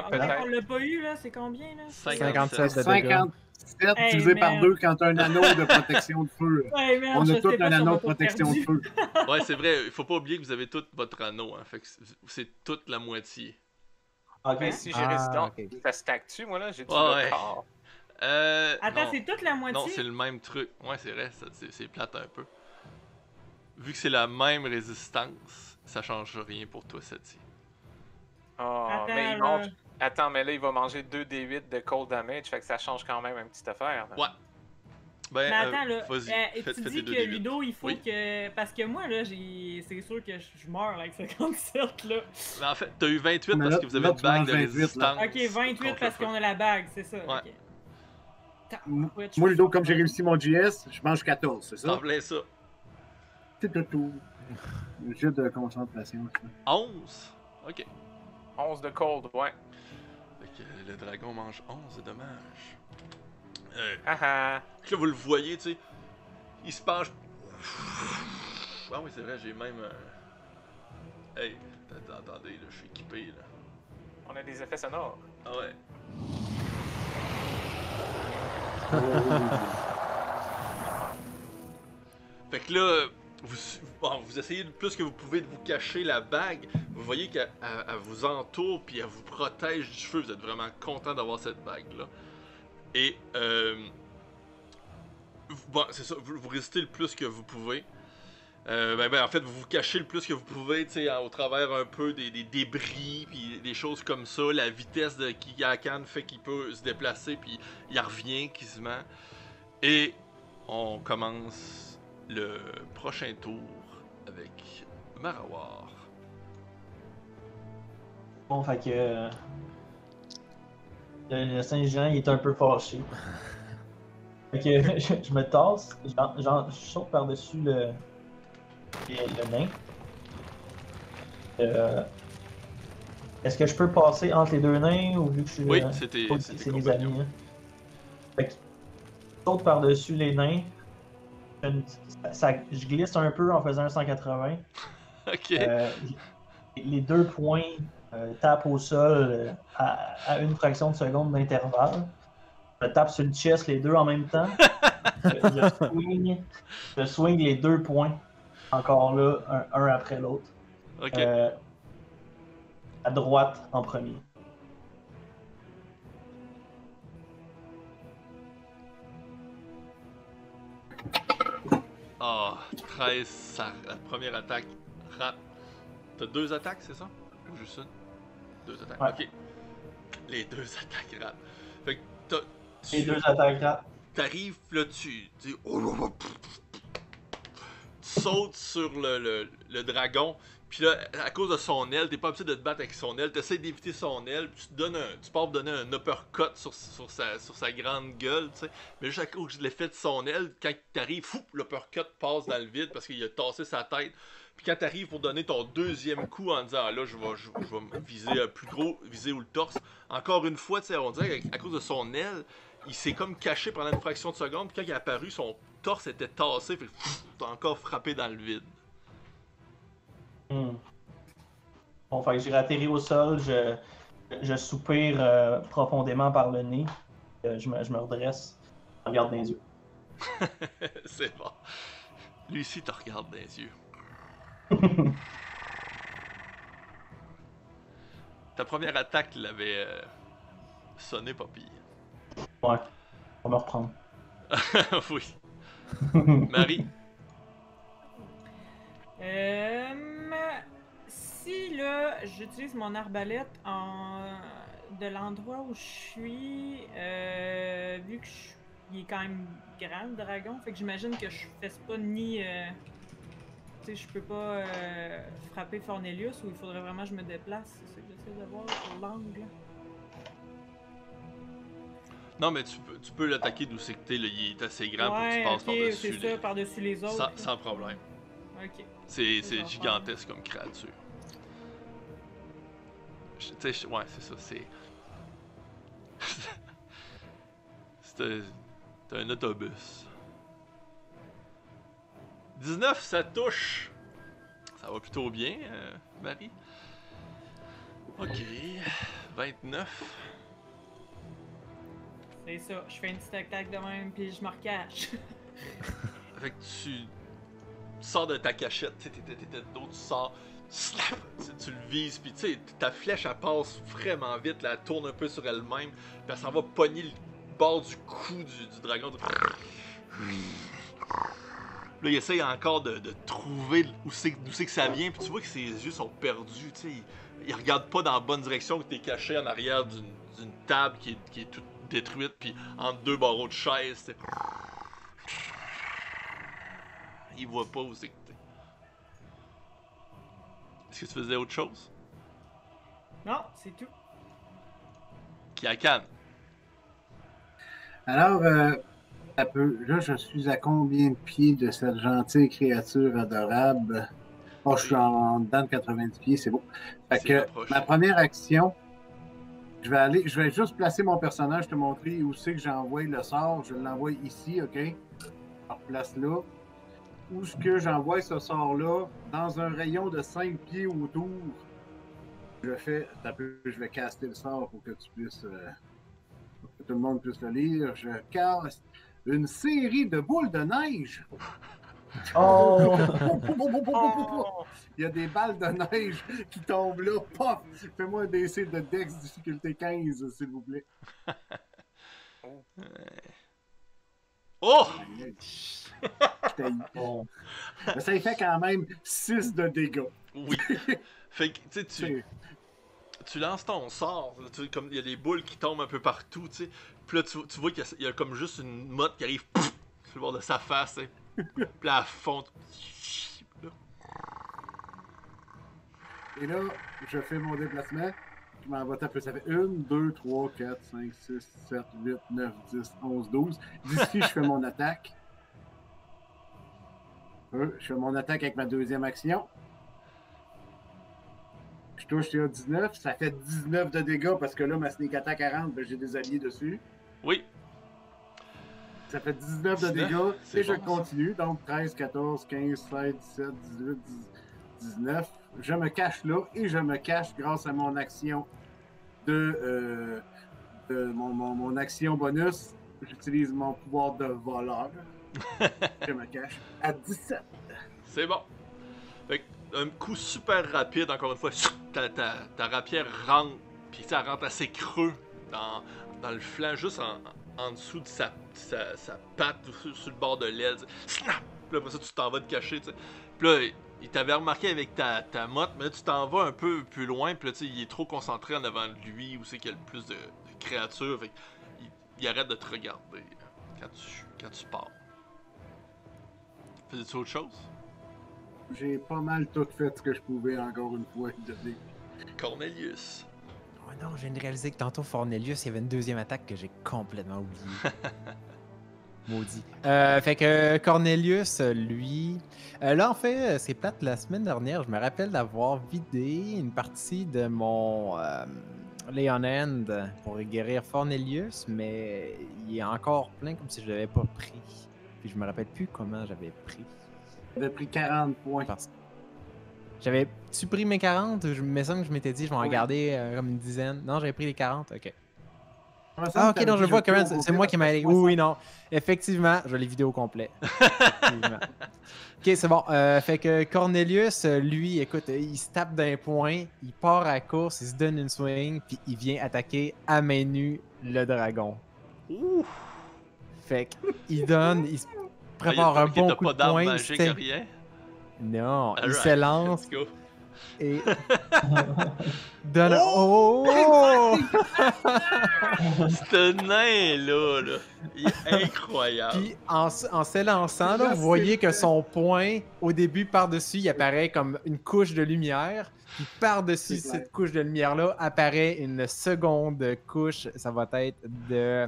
Peut-être. On l'a pas eu, là. C'est combien, là? 57 de dégâts. 57 Hey, divisé par man. 2 quand t'as un anneau de protection de feu. Ouais, merde, On je a sais tous pas un si on anneau va de pas protection de perdu. feu. Ouais, c'est vrai, il faut pas oublier que vous avez tout votre anneau, hein. Fait que c'est toute la moitié. Ok. Mais si j'ai Ah, résident, ok. ça stack-tu, moi là? J'ai-tu Ouais. le corps? Attends, Non. c'est toute la moitié? Non, c'est le même truc. Ouais, c'est vrai, c'est plate un peu. Vu que c'est la même résistance, ça change rien pour toi, Seti. Oh, Attends, mais il là. mange. Attends, mais là, il va manger 2d8 de cold damage, fait que ça change quand même une petite affaire. là. Ouais. Ben, Mais attends, là, vas-y, tu faites dis tes que 2d8. Ludo, il faut Oui. que... Parce que moi, là, c'est sûr que je meurs avec 57, là. Mais en fait, t'as eu 28 Mais parce là- que vous avez là, une tu bague manges de 28, là. résistance. Ok, 28 contre parce le qu'on feu. a la bague, c'est ça. Ouais. ok. Moi, Ludo, comme j'ai réussi mon JS, je mange 14, c'est C'est en ça? plein ça. C'est tout. Le jeu de concentration. ça. 11? Ok. 11 de cold, ouais. Fait que le dragon mange 11 de dommages. Ah ah. Puis là, vous le voyez, tu sais. Il se penche. Ah oui, c'est vrai, j'ai même. Hey, attendez, là, je suis équipé, là. On a des effets sonores. Ah ouais. Fait que là, vous essayez le plus que vous pouvez de vous cacher la bague. Vous voyez qu'elle vous entoure puis elle vous protège du feu. Vous êtes vraiment content d'avoir cette bague-là. Et, bon, c'est ça, vous résistez le plus que vous pouvez. En fait, vous vous cachez le plus que vous pouvez, tu sais, au travers un peu des débris, puis des choses comme ça. La vitesse de Kigakan fait qu'il peut se déplacer, puis il revient quasiment. Et on commence le prochain tour avec Marawar. Bon, fait que. Le Saint-Jean, il est un peu fâché. Fait que je me tasse, je saute par-dessus le nain. Est-ce que je peux passer entre les deux nains ou vu que je suis. Oui, c'était c'est des amis. Hein? Fait que je saute par-dessus les nains. Je glisse un peu en faisant un 180. Ok. Les 2 points tapent au sol à une fraction de seconde d'intervalle. Je tape sur le chest les deux en même temps. Je swing les 2 points. Encore là, un après l'autre. Ok. À droite en premier. Ah, 13, ça, la première attaque rate. T'as 2 attaques, c'est ça? Ou juste une? 2 attaques, Ouais. ok. Les 2 attaques ratent. Fait que Les 2 attaques ratent. t'arrives, là, tu sautes sur le dragon, puis là, à cause de son aile, t'es pas habitué de te battre avec son aile, t'essaies d'éviter son aile, puis tu pars pour donner un uppercut sur sa grande gueule, tu sais, mais juste à cause de l'effet de son aile, quand t'arrives, fou, l'uppercut passe dans le vide parce qu'il a tassé sa tête. Puis quand t'arrives pour donner ton deuxième coup en disant, ah là, je vais me viser plus gros, viser où le torse, encore une fois, tu sais, on dirait qu'à cause de son aile, il s'est comme caché pendant une fraction de seconde, puis quand il est apparu, son torse était tassé, fait que t'as encore frappé dans le vide. Bon, fait que j'ai atterri au sol, je soupire profondément par le nez, je me redresse, je regarde dans les yeux. C'est bon. Lui ici te regarde dans les yeux. Ta première attaque l'avait sonné pas pire. Ouais, on va me reprendre. Oui. Marie? Si là, j'utilise mon arbalète de l'endroit où je suis, vu que il est quand même grand le dragon, fait que j'imagine que je fais pas ni. Tu sais, je peux pas frapper Fornelius ou il faudrait vraiment que je me déplace. C'est ça que j'essaie de voir sur l'angle. Non, mais tu peux l'attaquer d'où c'est que t'es, là, il est assez grand pour que tu Ouais, passes ok, par-dessus. c'est ça, par-dessus les autres. Sans problème. Ok. C'est ça, gigantesque comme créature. Tu sais, ouais, c'est ça, c'est. C'est un autobus. 19, ça touche. Ça va plutôt bien, Marie. Ok. 29. C'est ça, je fais une petite attaque de même, puis je me recache. Fait que tu sors de ta cachette, tu sais, t'étais de dos, tu sors, snap, tu le vises, puis tu sais, ta flèche, elle passe vraiment vite, là, elle tourne un peu sur elle-même, puis elle s'en va pogner le bord du cou du dragon. Là, il essaye encore de trouver d'où c'est que ça vient, puis tu vois que ses yeux sont perdus, tu sais. Il regarde pas dans la bonne direction, que t'es caché en arrière d'une table qui est toute détruite, puis entre deux barreaux de chaise, tu sais. Il voit pas où c'est que t'es. Est-ce que tu faisais autre chose? Non, c'est tout. Kiakan. Alors, là, je suis à combien de pieds de cette gentille créature adorable? Oh, je suis en dedans de 90 pieds, c'est beau. Fait C'est que rapproché. ma première action, je vais juste placer mon personnage, te montrer où c'est que j'envoie le sort. Je l'envoie ici, OK? Alors, place là. Où est-ce que j'envoie ce sort-là? Dans un rayon de 5 pieds autour. Je vais caster le sort pour que tu puisses... pour que tout le monde puisse le lire. Je caste une série de boules de neige. Oh! Il y a des balles de neige qui tombent là. Paf! Fais-moi un DC de Dex difficulté 15, s'il vous plaît. Oh! Bon. Mais ça fait quand même 6 de dégâts. Oui. Fait que, tu sais, tu lances ton sort, là, tu sais, comme il y a des boules qui tombent un peu partout, tu sais. Puis là, tu vois qu'il y a comme juste une motte qui arrive sur le bord de sa face, tu sais. Puis là, elle fond. Là. Et là, je fais mon déplacement. Je m'en vais taper. Ça fait 1, 2, 3, 4, 5, 6, 7, 8, 9, 10, 11, 12. D'ici, je fais mon attaque. Je fais mon attaque avec ma deuxième action. Je touche à 19. Ça fait 19 de dégâts parce que là, ma sneak attack à 40, ben, j'ai des alliés dessus. Oui. Ça fait 19 de 19, dégâts. c'est Et je bon, ça. continue. Donc 13, 14, 15, 16, 17, 18, 19. Je me cache là et je me cache grâce à mon action de mon action bonus. J'utilise mon pouvoir de voleur. Je me cache à 17. C'est bon. Fait que, un coup super rapide, encore une fois, ta rapière rentre, puis ça rentre assez creux dans le flanc, juste en dessous de sa patte, sur le bord de l'aile. Snap! Puis là, après ça, tu t'en vas te cacher, tu sais. Puis là, il t'avait remarqué avec ta motte, mais là, tu t'en vas un peu plus loin, puis là, tu sais, il est trop concentré en avant de lui, où c'est qu'il y a le plus de créatures, fait il arrête de te regarder quand tu pars. Faisais-tu autre chose? J'ai pas mal tout fait ce que je pouvais encore une fois donner. Cornelius. Oh non, je viens de réaliser que tantôt, Fornelius, il y avait une deuxième attaque que j'ai complètement oubliée. Maudit. Fait que Cornelius, lui... là, en fait, c'est plate. La semaine dernière, je me rappelle d'avoir vidé une partie de mon Leon Hand pour guérir Fornelius, mais il est encore plein comme si je l'avais pas pris. Puis je me rappelle plus comment j'avais pris. J'avais pris 40 points. Parce... J'avais-tu pris mes 40? Je me semble que je m'étais dit, je vais en Oui. garder comme une dizaine. Non, j'avais pris les 40, ok. Ah, Ok, non, je vois quand même, c'est moi qui m'a allé. Oui, non. Effectivement, je l'ai vidé au complet. Effectivement. Ok, c'est bon. Fait que Cornelius, lui, écoute, il se tape d'un point, il part à la course, il se donne une swing, puis il vient attaquer à main nue le dragon. Ouh! Fait qu'il donne, il se prépare un bon coup pas de d'arme poing. il magique, se- rien? Non, il Alright, s'élance let's go. et donne. Oh! Ce nain-là, il est incroyable. Puis en s'élançant, là, Je vous voyez sais. que son poing, au début, par-dessus, il apparaît comme une couche de lumière. Puis par-dessus C'est clair. cette couche de lumière-là apparaît une seconde couche. Ça va être de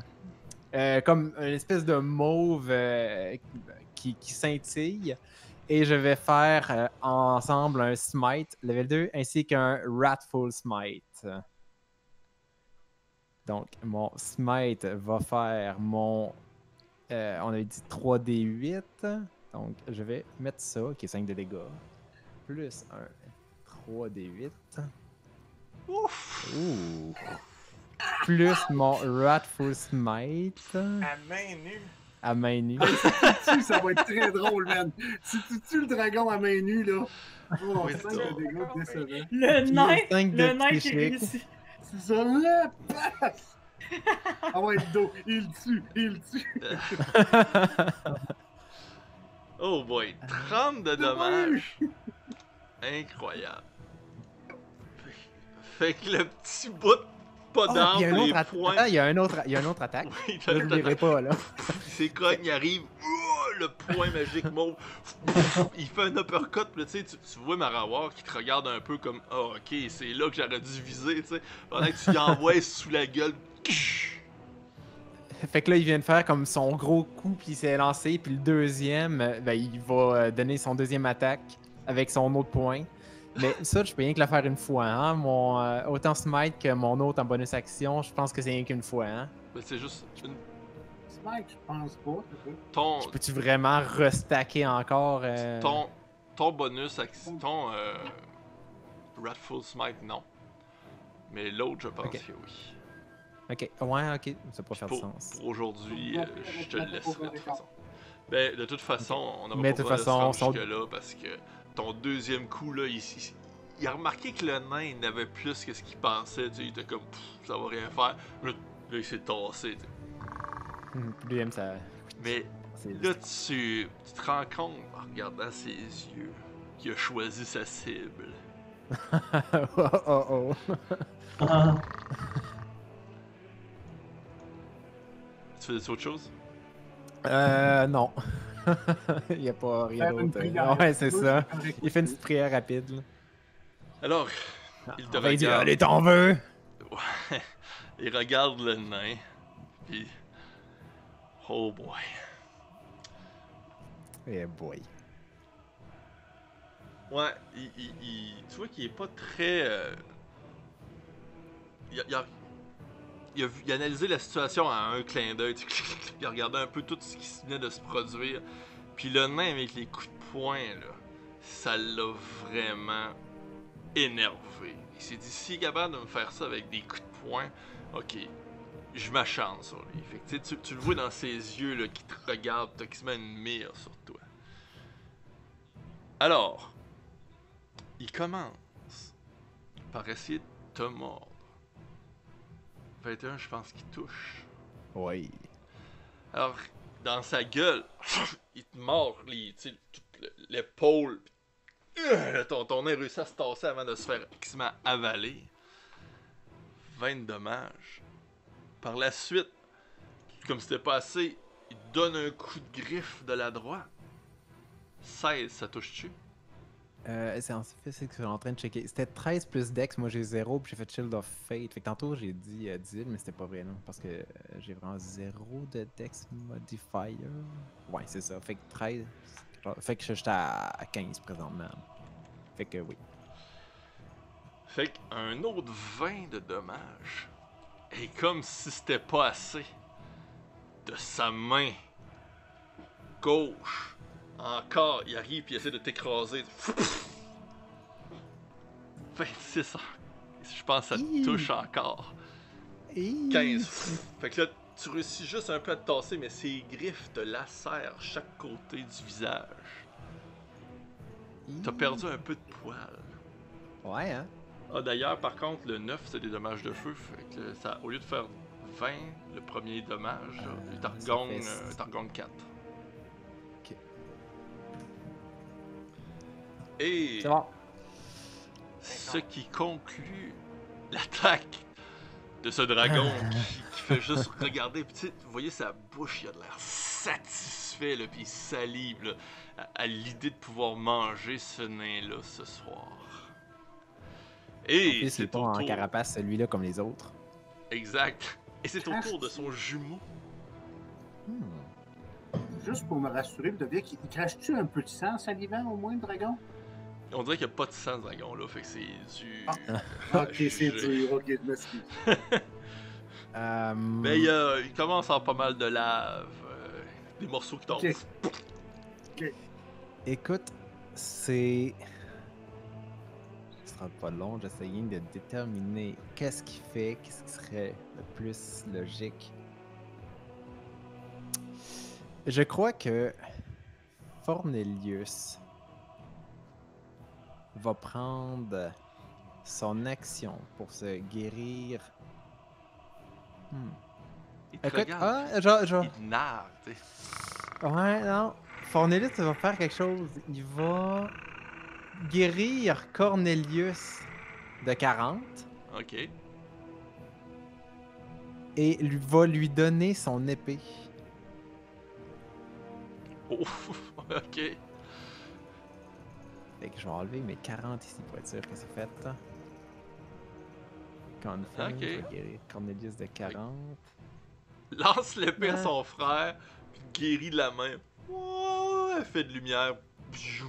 comme une espèce de mauve qui scintille. Et je vais faire ensemble un smite level 2 ainsi qu'un Wrathful Smite. Donc, mon smite va faire mon... on avait dit 3d8. Donc, je vais mettre ça, qui est 5 de dégâts. Plus un 3d8. Ouf! Ouh! Plus mon Wrathful Smite À main nue. à main nue. Ça va être très drôle, man. Si tu tues le dragon à main nue, là. Oh, Oui, 5 c'est de dégâts décevant. Le nain, cinq de le nain qui psychique. réussit. C'est ça, là, passe! Ah ouais, le dos, il le tue. Oh boy, 30 de dommages. Incroyable. Fait que le petit bout de pas Ah, puis il y a d'arbre, un les autre points. Attends, il y a une autre attaque. Oui, Là, je ne dirai pas, là. C'est cogne, il arrive, le point magique mauve, il fait un uppercut, puis là, tu sais, tu vois Marawar qui te regarde un peu comme, ah ok, c'est là que j'aurais dû viser, tu sais, pendant que tu y envoies sous la gueule. Fait que là, il vient de faire comme son gros coup, puis il s'est lancé, puis le deuxième, ben, il va donner son deuxième attaque avec son autre point. Mais ça, je peux rien que le faire une fois, hein. Autant Smite que mon autre en bonus action, je pense que c'est rien qu'une fois, hein. Mais c'est juste une... Smite, je pense pas. ton, Peux-tu vraiment restacker encore ton bonus, ton Wrathful Smite, non. Mais l'autre, je pense Ok. que oui. Ok, ouais, ok, ça peut faire du Pour, sens. pour aujourd'hui, je te le laisserai de toute façon. Ben, de toute façon, on n'aura Mais pas de toute besoin de se rendre façon, jusque-là parce que ton deuxième coup, là, il a remarqué que le nain il n'avait plus que ce qu'il pensait. Tu sais, il était comme, pff, ça va rien faire. Là, il s'est tassé. Tu sais. Deuxième, ça. Mais C'est là, tu te rends compte, en regardant ses yeux, qu'il a choisi sa cible. oh oh oh. Ah, Tu faisais autre chose? Non. Il n'y a pas rien Faire une d'autre. prière. Ouais, c'est ça. Moi, Il fait une petite prière rapide. Là. Alors, il te On va lui dire, regarde. allez, t'en veux? Ouais. Il regarde le nain. Puis. Oh boy. Eh boy. Ouais, tu vois qu'il est pas très. Il a analysé la situation à un clin d'œil. Il a regardé un peu tout ce qui venait de se produire. Puis le nain avec les coups de poing, là, ça l'a vraiment énervé. Il s'est dit, s'il est capable de me faire ça avec des coups de poing, ok, je m'acharne sur lui. Fait que, tu le vois dans ses yeux là, qui te regardent, t'as quasiment une mire sur toi. Alors, il commence par essayer de te mordre. 21, je pense qu'il touche. Oui. Alors, dans sa gueule, il te mord toute l'épaule. Ton nez réussit à se tasser avant de se faire quasiment avaler. 20 de dommages. Par la suite, comme c'était pas assez, il te donne un coup de griffe de la droite. 16, ça touche-tu? C'est en fait c'est que je suis en train de checker. C'était 13 plus Dex, moi j'ai 0, puis j'ai fait Shield of Fate. Fait que tantôt j'ai dit 10, mais c'était pas vrai, non? Parce que j'ai vraiment 0 de Dex Modifier. Ouais, c'est ça. Fait que 13. Fait que j'étais à 15 présentement. Fait que oui. Fait qu'un autre 20 de dommages. Et comme si c'était pas assez, de sa main gauche, encore, il arrive et il essaie de t'écraser. 26 ans. Je pense que ça te touche encore. 15. Fait que là, tu réussis juste un peu à te tasser, mais ses griffes te lacèrent chaque côté du visage. T'as perdu un peu de poil. Ouais, hein? Ah, d'ailleurs, par contre, le 9, c'est des dommages de feu. Fait que ça, au lieu de faire 20, le premier dommage, il t'en regagne 4. Ok. Et C'est bon. ce qui conclut l'attaque de ce dragon qui fait juste regarder. Puis, tu sais, vous voyez sa bouche, il a de l'air satisfait, là, puis il salive là, à l'idée de pouvoir manger ce nain-là ce soir. Et C'est c'est pas au en tour. carapace celui-là comme les autres. Exact. Et c'est au tour de son jumeau. Juste pour me rassurer, vous deviez qu'il crache-tu un peu de sang salivant au moins, le dragon? On dirait qu'il n'y a pas de sang, ce dragon-là, fait que c'est du. Ok, c'est dur, ok, je m'excuse. Mais il commence à avoir pas mal de lave, des morceaux qui tombent. Ok. Écoute, c'est... Ce sera pas long, j'essayais de déterminer qu'est-ce qui serait le plus logique. Je crois que Fornelius va prendre son action pour se guérir. Il te Écoute, regarde, genre... il te nargue, tu sais. Ouais, non. Fornelius va faire quelque chose. Il va guérir Cornelius de 40 Ok. et va lui donner son épée. Oh, ok. Fait que je vais enlever mes 40 ici pour être sûr que c'est fait. Confirm, Ok. je vais guérir Cornelius de 40. Lance l'épée à Ouais. son frère, puis guérit de la main. Oh, elle fait de lumière. Bjou.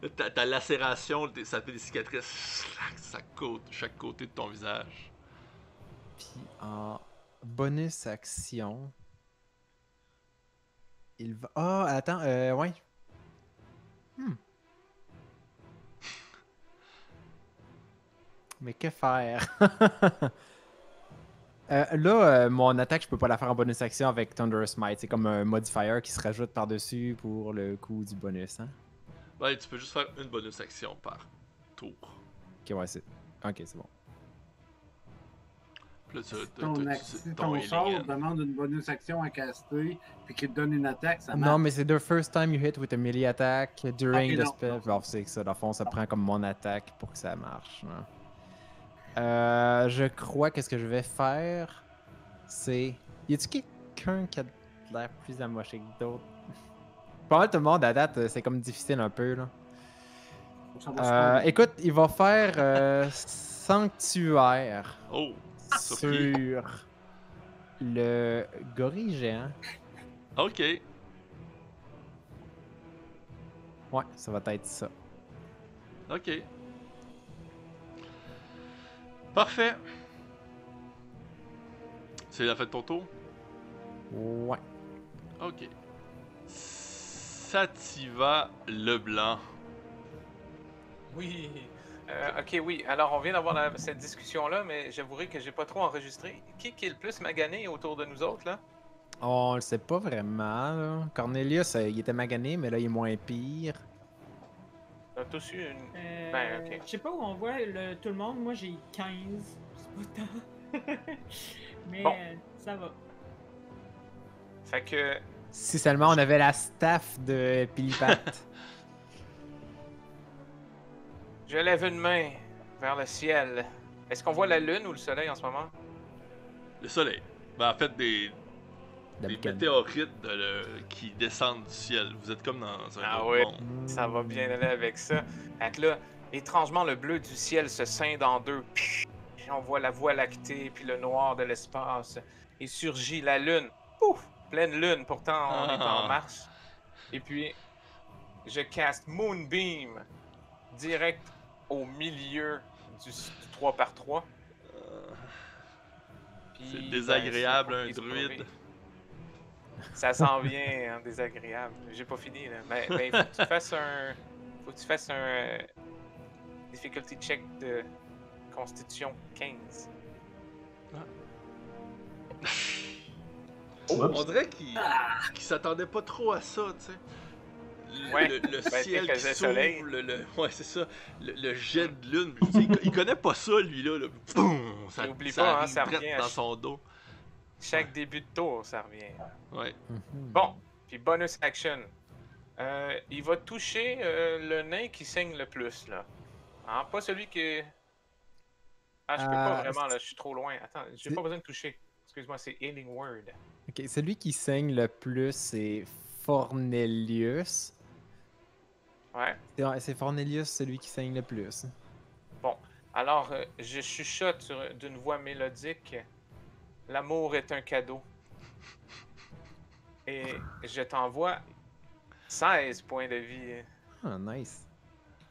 Là, ta lacération, ça fait des cicatrices. Chaque côté de ton visage. Puis en bonus action, il va... Ah, attends, ouais. Mais que faire? Mon attaque, je peux pas la faire en bonus action avec Thunderous Might. C'est comme un modifier qui se rajoute par-dessus pour le coup du bonus. Hein? Ouais, tu peux juste faire une bonus action par tour. Ok, ouais, c'est. Ok, c'est bon. Puis là, Si ton ton sort healing hand. demande une bonus action à caster, puis qu'il te donne une attaque, ça marche. Non, mais c'est the first time you hit with a melee attack during Ok, the non, spell. non. Bon, c'est que ça, dans le fond, ça prend comme mon attaque pour que ça marche. Hein. Je crois que ce que je vais faire, c'est. Y a-tu quelqu'un qui a l'air plus amoché que d'autres? Pas mal tout le monde à date, c'est comme difficile un peu là. Ça va se faire. Écoute, il va faire sanctuaire Oh, sur le gorille géant. ok. Ouais, ça va être ça. Ok. Parfait. C'est la fin de ton tour? Ouais. Ok. Sativa Leblanc. Oui. Ok, oui. Alors, on vient d'avoir cette discussion-là, mais j'avouerai que j'ai pas trop enregistré. Qui est le plus magané autour de nous autres, là? On le sait pas vraiment. Là. Cornelius, il était magané, mais là, il est moins pire. On a tous eu une... Ben, ok. Je sais pas où on voit tout le monde. Moi, j'ai 15. C'est pas tant. Mais Bon. ça va. Fait que... Si seulement on avait la staff de Pilipat. Je lève une main vers le ciel. Est-ce qu'on voit la lune ou le soleil en ce moment? Le soleil. Ben, en fait, des D'habitude. météorites qui descendent du ciel. Vous êtes comme dans un Ah autre ouais. monde. Ça va bien aller avec ça. Fait que là, étrangement, le bleu du ciel se scinde en deux. Puis on voit la voie lactée, puis le noir de l'espace. Et surgit la lune. Pouf! Pleine lune, pourtant on est en marche. Et puis, je caste Moonbeam direct au milieu du 3x3. Puis, C'est ben, désagréable, c'est un pour druide. explorer. Ça s'en vient, hein, désagréable. J'ai pas fini, là. Mais faut que tu fasses un... Faut que tu fasses un... difficulty check de Constitution 15. On Oups. dirait qu'il s'attendait pas trop à ça, tu sais. Ouais. Le Ben, ciel il qui faisait s'ouvre, soleil. ouais, c'est ça. Le jet de lune. Tu sais, il connaît pas ça, lui, là. Boum! Ça, N'oublie ça pas, hein, arrive ça direct revient à dans son dos. Chaque début de tour, ça revient. Ouais. Bon, puis bonus action. Il va toucher le nain qui saigne le plus, là. Hein, pas celui qui... Ah, je peux pas vraiment, là, je suis trop loin. Attends, j'ai pas besoin de toucher. Excuse-moi, c'est Healing Word. Ok, celui qui saigne le plus, c'est Fornelius. Ouais. C'est Fornelius, celui qui saigne le plus. Alors, je chuchote d'une voix mélodique. L'amour est un cadeau. Et je t'envoie 16 points de vie Ah, nice.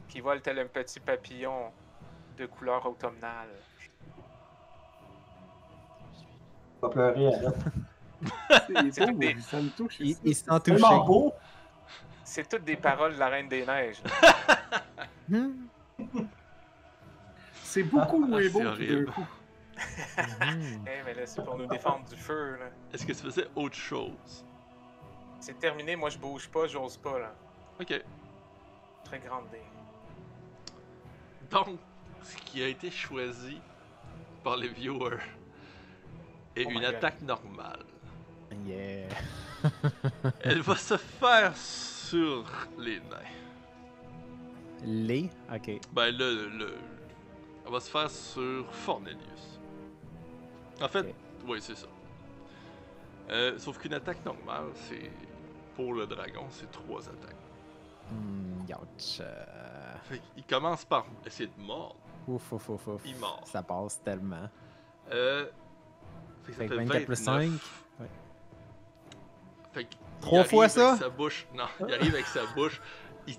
qui volent tel un petit papillon de couleur automnale. On va pleurer à l'autre. Il est c'est beau, tout des- ça me touche. Il ici. se sent touché. Tellement beau! C'est toutes des paroles de la Reine des Neiges. Hmm. C'est beaucoup moins c'est beau tout horrible. d'un coup. Mhm. Mais là, c'est pour nous défendre du feu, là. Est-ce que tu faisais autre chose? C'est terminé, moi je bouge pas, j'ose pas, là. Ok. Très grande dé. Donc, ce qui a été choisi par les viewers est Oh my une God. attaque normale. Yeah. Elle va se faire sur les nains. Les? Ok. Ben elle va se faire sur Fornelius. En fait, Ok. oui, c'est ça. Sauf qu'une attaque normale, c'est pour le dragon, c'est 3 attaques. Youch. Fait qu'il commence par essayer de mordre. Ouf, ouf, ouf, ouf. Il mord. Ça passe tellement. Fait que ça Fait que fait 24 plus 29. 5. Ouais. Fait qu'il 3 arrive fois avec ça? sa bouche. Non, il arrive avec sa bouche. Il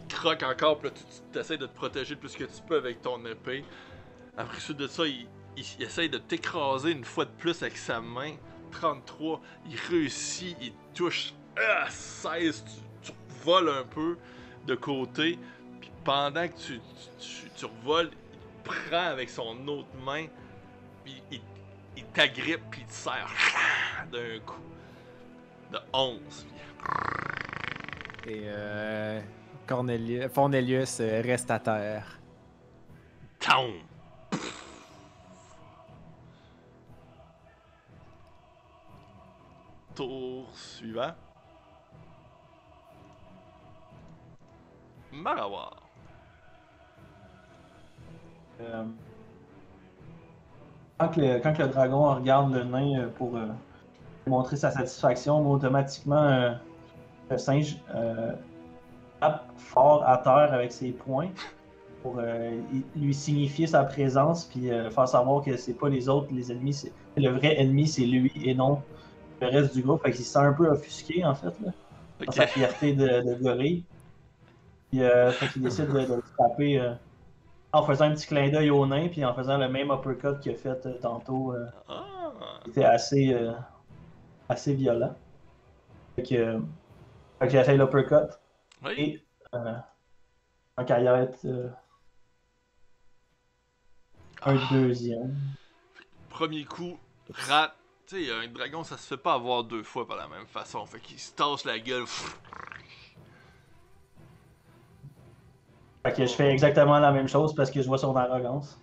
te croque encore, puis là, tu essaies de te protéger le plus que tu peux avec ton épée. Après suite de ça, il essaye de t'écraser une fois de plus avec sa main. 33, il réussit, il touche 16, tu voles un peu de côté. Puis pendant que tu revoles, il te prend avec son autre main. Puis il t'agrippe, puis il te serre d'un coup. De 11. Et Fornelius reste à terre. Town! Tour suivant. Marawar. Quand le dragon regarde le nain pour montrer sa satisfaction, automatiquement le singe tape fort à terre avec ses poings pour lui signifier sa présence puis faire savoir que c'est pas les autres, les ennemis, le vrai ennemi c'est lui et non le reste du groupe. Fait qu'il se sent un peu offusqué en fait là, dans sa Ok. fierté de gorille. Puis fait qu'il décide de le taper en faisant un petit clin d'œil au nain puis en faisant le même uppercut qu'il a fait tantôt. Ah! C'était assez violent. Fait que j'essaye l'uppercut Oui. et en carrière un deuxième. Premier coup, rate. Tu sais, un dragon, ça se fait pas avoir 2 fois par la même façon. Fait qu'il se tasse la gueule. Fait que je fais exactement la même chose parce que je vois son arrogance.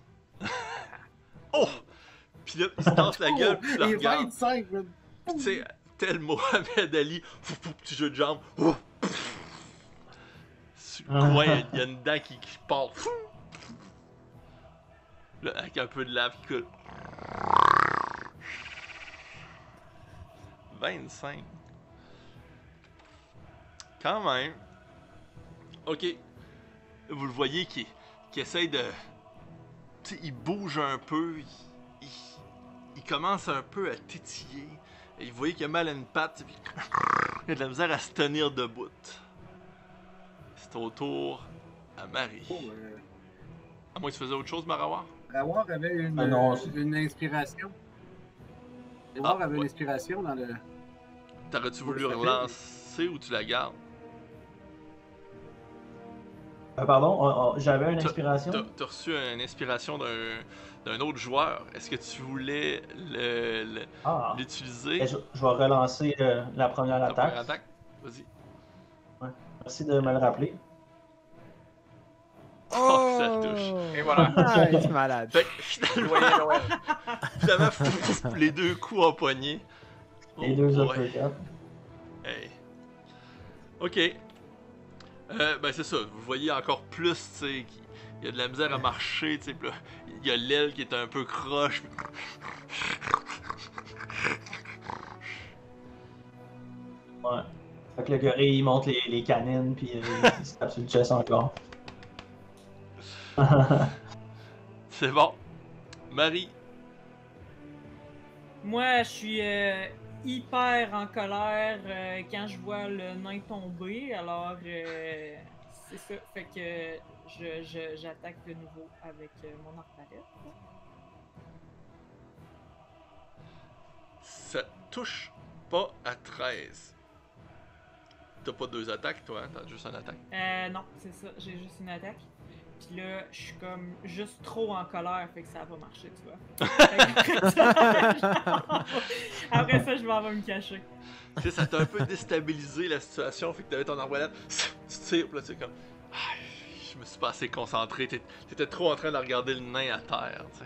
Oh! Pis là, il se tasse la gueule, pis tu le Et regardes. 25, man. Pis tu sais, tel Mohamed Ali, petit jeu de jambes. Ouf. Sur le coin, il y a une dent qui part. Là, avec un peu de lave qui coule. 25. Quand même. Ok. Vous le voyez qui essaye de. Tu sais, il bouge un peu. Il commence un peu à tétiller. Et vous voyez qu'il a mal à une patte. Puis il a de la misère à se tenir debout. C'est au tour à Marie. Oh, À moins que tu faisais autre chose, Marawar? Rawar avait une, Ah non, une inspiration. Rawar avait une ouais. inspiration dans le. T'aurais-tu Oui, voulu tout à fait. relancer ou tu la gardes? Pardon, j'avais une T'as- inspiration. T'as reçu une inspiration d'un autre joueur. Est-ce que tu voulais Ah, l'utiliser? je vais relancer la première Ta attaque. première attaque? Vas-y. Merci de me le rappeler. Oh, ça touche. Et voilà. Nice, malade. Fait que finalement, Joyeux Noël. les 2 coups en poignée. Les Oh deux boy. uppercuts. Hey. Ok. Ben c'est ça, vous voyez encore plus, tu sais, qu'il y a de la misère à marcher, tu sais, pis là, il y a l'aile qui est un peu croche. Ouais. Fait que le gorille, il monte les canines, puis il se tape sur le chest encore. C'est bon. Marie, Moi, je suis hyper en colère quand je vois le nain tomber. Alors, c'est ça. Fait que j'attaque de nouveau avec mon arbalète. ça touche pas à 13. t'as pas 2 attaques, toi, hein? T'as juste une attaque. Non, c'est ça, j'ai juste une attaque. Puis là, je suis comme juste trop en colère, fait que ça va marcher, tu vois. Après ça, je vais avoir me cacher. Tu sais, ça t'a un peu déstabilisé la situation, fait que t'avais ton arbalète, tu tires, pis là, tu sais, comme. Ah, je me suis pas assez concentré, t'étais trop en train de regarder le nain à terre, tu sais.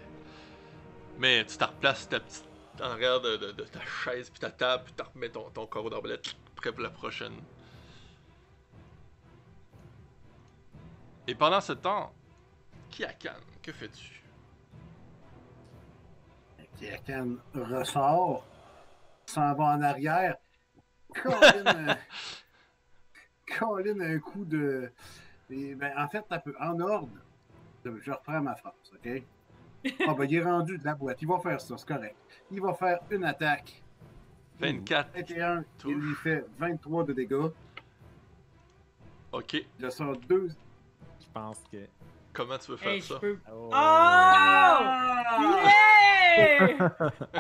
Mais tu te replaces ta petite. En arrière de ta chaise, puis ta table, puis tu remets ton carreau d'arbalète prêt pour la prochaine. Et pendant ce temps, Kiakan, que fais-tu? Kiakan ressort, s'en va en arrière, colline un coup de. Et, ben, en fait, en ordre, je reprends ma phrase, ok? Ah, ben, il est rendu de la boîte, il va faire ça, c'est correct. Il va faire une attaque. 24. 21, il lui fait 23 de dégâts. Ok. Il sort 2. Je pense que. Comment tu veux faire Hey, ça? je peux. Oh! Oh! Yeah!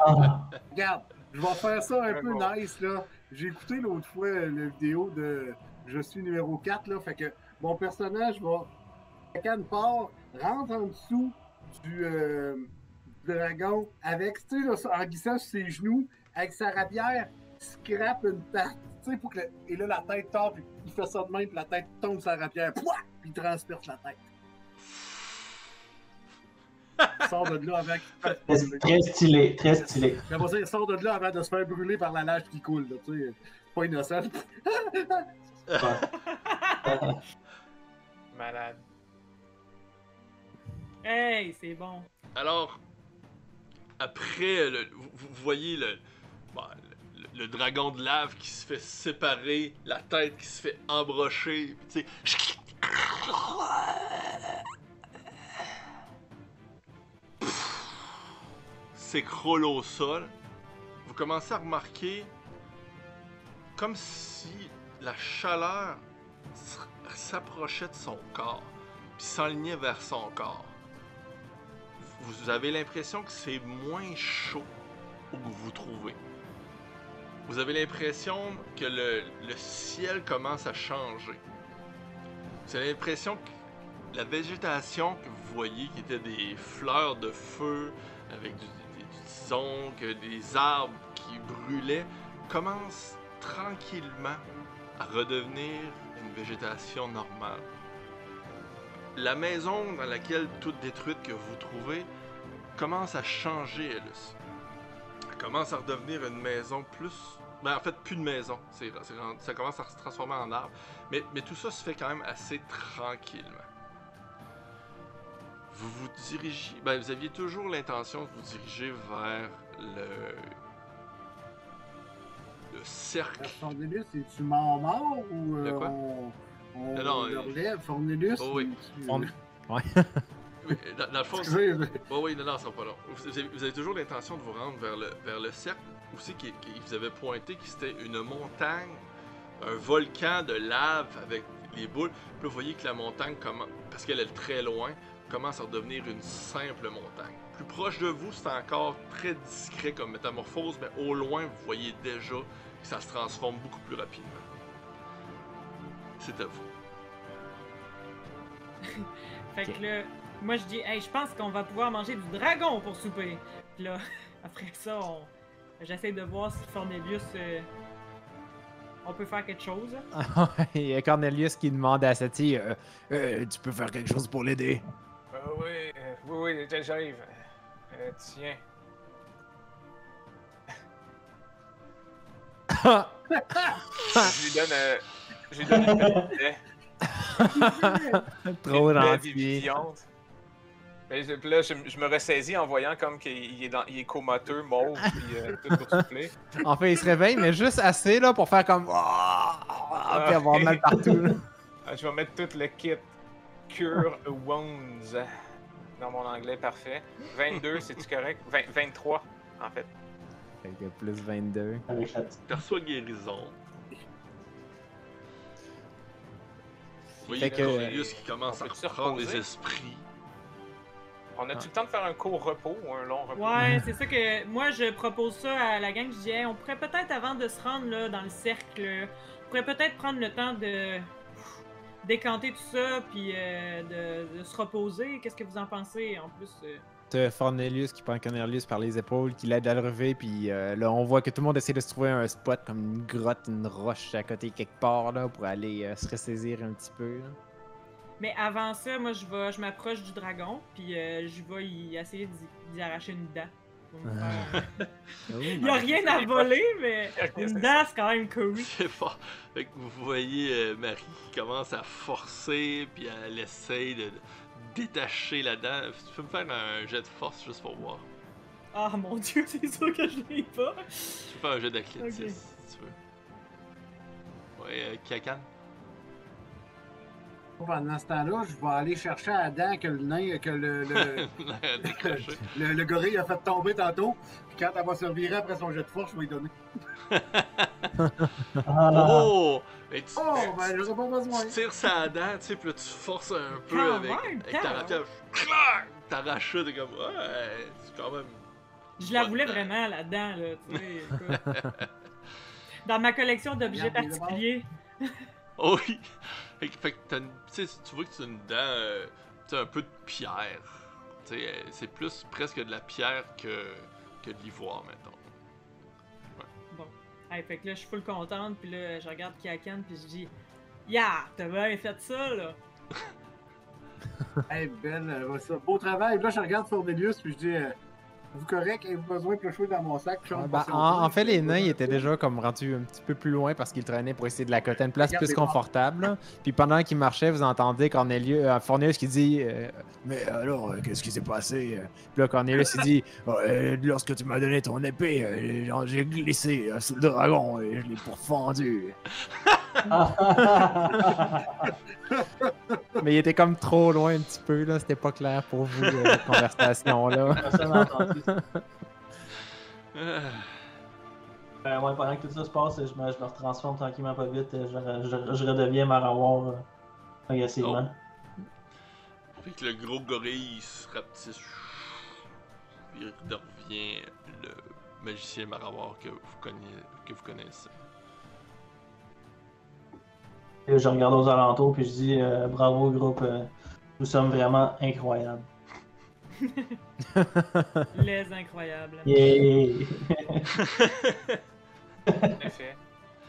Ah, Regarde, je vais faire ça un Très peu bon. nice, là. J'ai écouté l'autre fois la vidéo de Je suis numéro 4, là. Fait que mon personnage va. Kiakan part, rentre en dessous du dragon avec, tu sais, là, en glissant sur ses genoux, avec sa rapière, scrape une patte. Tu sais, pour que. Et là, la tête tombe, puis il fait ça de même, puis la tête tombe sur la rapière. Pouah! Puis il transperce la tête. Il sort de là avant qu'il se fasse brûler. très stylé, très stylé. J'aimerais dire, il sort de là avant de se faire brûler par la lâche qui coule, là, tu sais. Pas innocent. Malade. Hey, c'est bon. Alors, après, vous voyez le dragon de lave qui se fait séparer, la tête qui se fait embrocher, tu sais. S'écroule au sol. Vous commencez à remarquer comme si la chaleur s'approchait de son corps, puis s'enlignait vers son corps. Vous avez l'impression que c'est moins chaud où vous vous trouvez. Vous avez l'impression que le ciel commence à changer. Vous avez l'impression que la végétation que vous voyez, qui était des fleurs de feu, avec du zonk, des arbres qui brûlaient, commence tranquillement à redevenir une végétation normale. La maison dans laquelle toute détruite que vous trouvez commence à changer, elle aussi. Elle commence à redevenir une maison plus... Ben en fait, plus de maison. Ça commence à se transformer en arbre. Mais tout ça se fait quand même assez tranquillement. Vous vous dirigez... Ben vous aviez toujours l'intention de vous diriger vers le cercle. Fornelius, es-tu mort ou De quoi? on Non, le relève, Fornelius? Oh oui. On- Ouais. Oui, dans le fond, Excusez, oui, non, ça sera pas long. Vous avez toujours l'intention de vous rendre vers le cercle, aussi qui vous avait pointé que c'était une montagne, un volcan de lave avec les boules. Puis là, vous voyez que la montagne, parce qu'elle est très loin, commence à redevenir une simple montagne. Plus proche de vous, c'est encore très discret comme métamorphose, mais au loin, vous voyez déjà que ça se transforme beaucoup plus rapidement. C'est à vous. Fait que là, moi je dis, hey, je pense qu'on va pouvoir manger du dragon pour souper. Puis là, après ça, j'essaie de voir si Fornelius, on peut faire quelque chose. Il y a Cornelius qui demande à Sati tu peux faire quelque chose pour l'aider. Oui, j'arrive. Tiens. Je lui donne une petite baie. Trop Une baie gentil. vivifiante. Puis là, je me ressaisis en voyant comme qu'il est comateux, mauve, puis tout boursouflé. En fait, il se réveille, mais juste assez là pour faire comme. Puis avoir mal partout. Là. Je vais mettre tout le kit Cure Wounds dans mon anglais parfait. 22, c'est-tu correct? 23, en fait. Fait que plus 22. Avec la petite- Perçois guérison. Vous voyez Fait que- Cornelius qui commence On à peut-tu reprendre reposer? les esprits. On a-tu le temps de faire un court repos ou un long repos? Ouais, c'est ça que moi je propose ça à la gang. Je dis, hey, on pourrait peut-être avant de se rendre là, dans le cercle, on pourrait peut-être prendre le temps de décanter tout ça puis de se reposer. Qu'est-ce que vous en pensez en plus? T'as Cornelius qui prend Cornelius par les épaules, qui l'aide à le relever, puis là on voit que tout le monde essaie de se trouver un spot comme une grotte, une roche à côté quelque part là pour aller se ressaisir un petit peu. Là. Mais avant ça, moi je m'approche du dragon puis je vais essayer d'y arracher une dent. Pour me faire- Il y a rien à voler, mais une dent c'est quand même cool. C'est fort. Fait que vous voyez Marie qui commence à forcer, puis elle essaye de détacher la dent. Tu peux me faire un jet de force juste pour voir. Ah mon dieu, c'est sûr que je l'ai pas. Tu peux faire un jet d'athlétisme Ok. si tu veux. Ouais, Kakan. Pendant ce temps-là, je vais aller chercher la dent que le nain, que Décroché. le gorille a fait tomber tantôt. Puis quand elle va se revirer après son jet de force, je vais lui donner. Oh! Et tu, Oh, ben j'aurais pas besoin. tu tires sa dent, tu sais, puis là tu forces un peu Quand avec même, ta quand rapière. Clac! T'arraches ça, t'es comme, ouais, c'est quand même. Je la Bonne voulais dent. vraiment là-dedans, là, tu sais. Écoute. Dans ma collection d'objets Regarde, particuliers. Oh oui! Fait que tu sais, tu vois que c'est une dent, tu sais, un peu de pierre. Tu sais, c'est plus presque de la pierre que de l'ivoire, mettons. Bon. Hey, fait que là, je suis full contente, puis là, je regarde Kiakan, puis je dis yeah, t'as bien fait ça, là. Hey, belle, ça. Beau travail. Là, je regarde Cornelius, puis je dis vous correct? Avez-vous besoin de piocher dans mon sac? Puis je rentre passer au En feu. fait, les nains ils étaient déjà comme rendus un petit peu plus loin parce qu'ils traînaient pour essayer de la coter une place Regarde plus les morts. confortable. Là. Puis pendant qu'ils marchaient, vous entendez Cornelius qui dit mais alors, qu'est-ce qui s'est passé? Puis là, Cornelius il dit lorsque tu m'as donné ton épée, j'ai glissé sous le dragon et je l'ai pourfendu. Mais il était comme trop loin un petit peu, là. C'était pas clair pour vous, cette conversation-là. Personne n'a entendu ça. Ah, Ouais, pendant que tout ça se passe, je me retransforme tranquillement pas vite. Je redeviens Marawar progressivement. Fait que le gros gorille il se rapetisse. Puis il revient le magicien Marawar que vous connaissez. Et je regarde aux alentours puis je dis bravo groupe, nous sommes vraiment incroyables. Les incroyables. Yeah! En effet.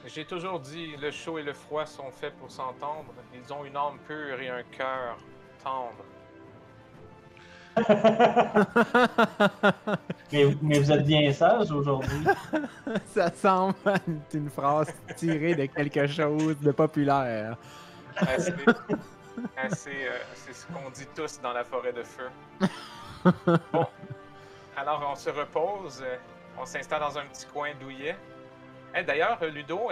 J'ai toujours dit, le chaud et le froid sont faits pour s'entendre. Ils ont une âme pure et un cœur tendre. mais vous êtes bien sage aujourd'hui. Ça semble être une phrase tirée de quelque chose de populaire. C'est ce qu'on dit tous dans la forêt de feu. Bon, alors on se repose, on s'installe dans un petit coin douillet. Hey, d'ailleurs, Ludo,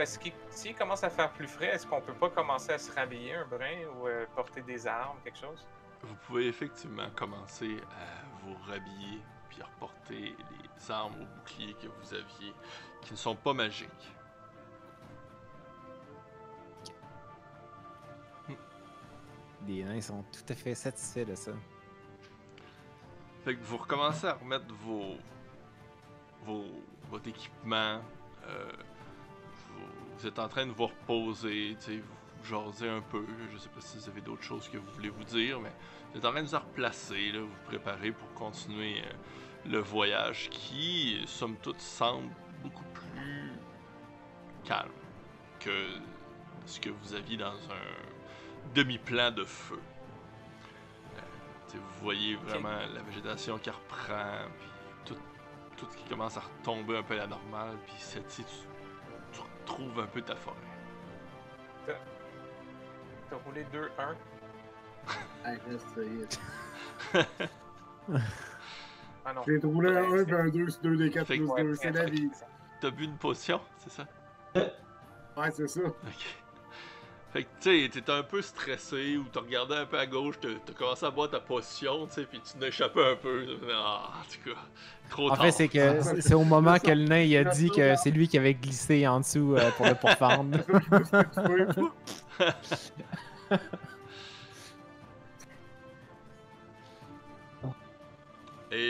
s'il commence à faire plus frais, est-ce qu'on peut pas commencer à se rhabiller un brin ou porter des armes, quelque chose? Vous pouvez effectivement commencer à vous rhabiller puis à reporter les armes ou boucliers que vous aviez qui ne sont pas magiques. Les nains sont tout à fait satisfaits de ça. Fait que vous recommencez à remettre votre équipement. Vous êtes en train de vous reposer, vous jasez un peu. Je sais pas si vous avez d'autres choses que vous voulez vous dire, mais vous êtes en train de vous replacer, là, vous préparer pour continuer le voyage qui, somme toute, semble beaucoup plus calme que ce que vous aviez dans un demi-plan de feu. Vous voyez vraiment la végétation qui reprend, puis tout ce qui commence à retomber un peu à la normale, puis tu retrouves un peu ta forêt. T'as roulé 2-1. Hey, ça y est. Ah non. J'ai trouvé un 1 puis un 2, c'est 2 des 4 Fait que- plus 2, c'est la vie. T'as bu une potion, c'est ça? Ouais, c'est ça. Ok. Fait que tu sais, t'étais un peu stressé ou t'as regardé un peu à gauche, t'as commencé à boire ta potion, tu sais, puis tu n'as échappé un peu. Ah, en tout cas, trop En tard. fait, c'est que c'est au moment que le nain il a dit que c'est lui qui avait glissé en dessous pour le pourfendre. Et,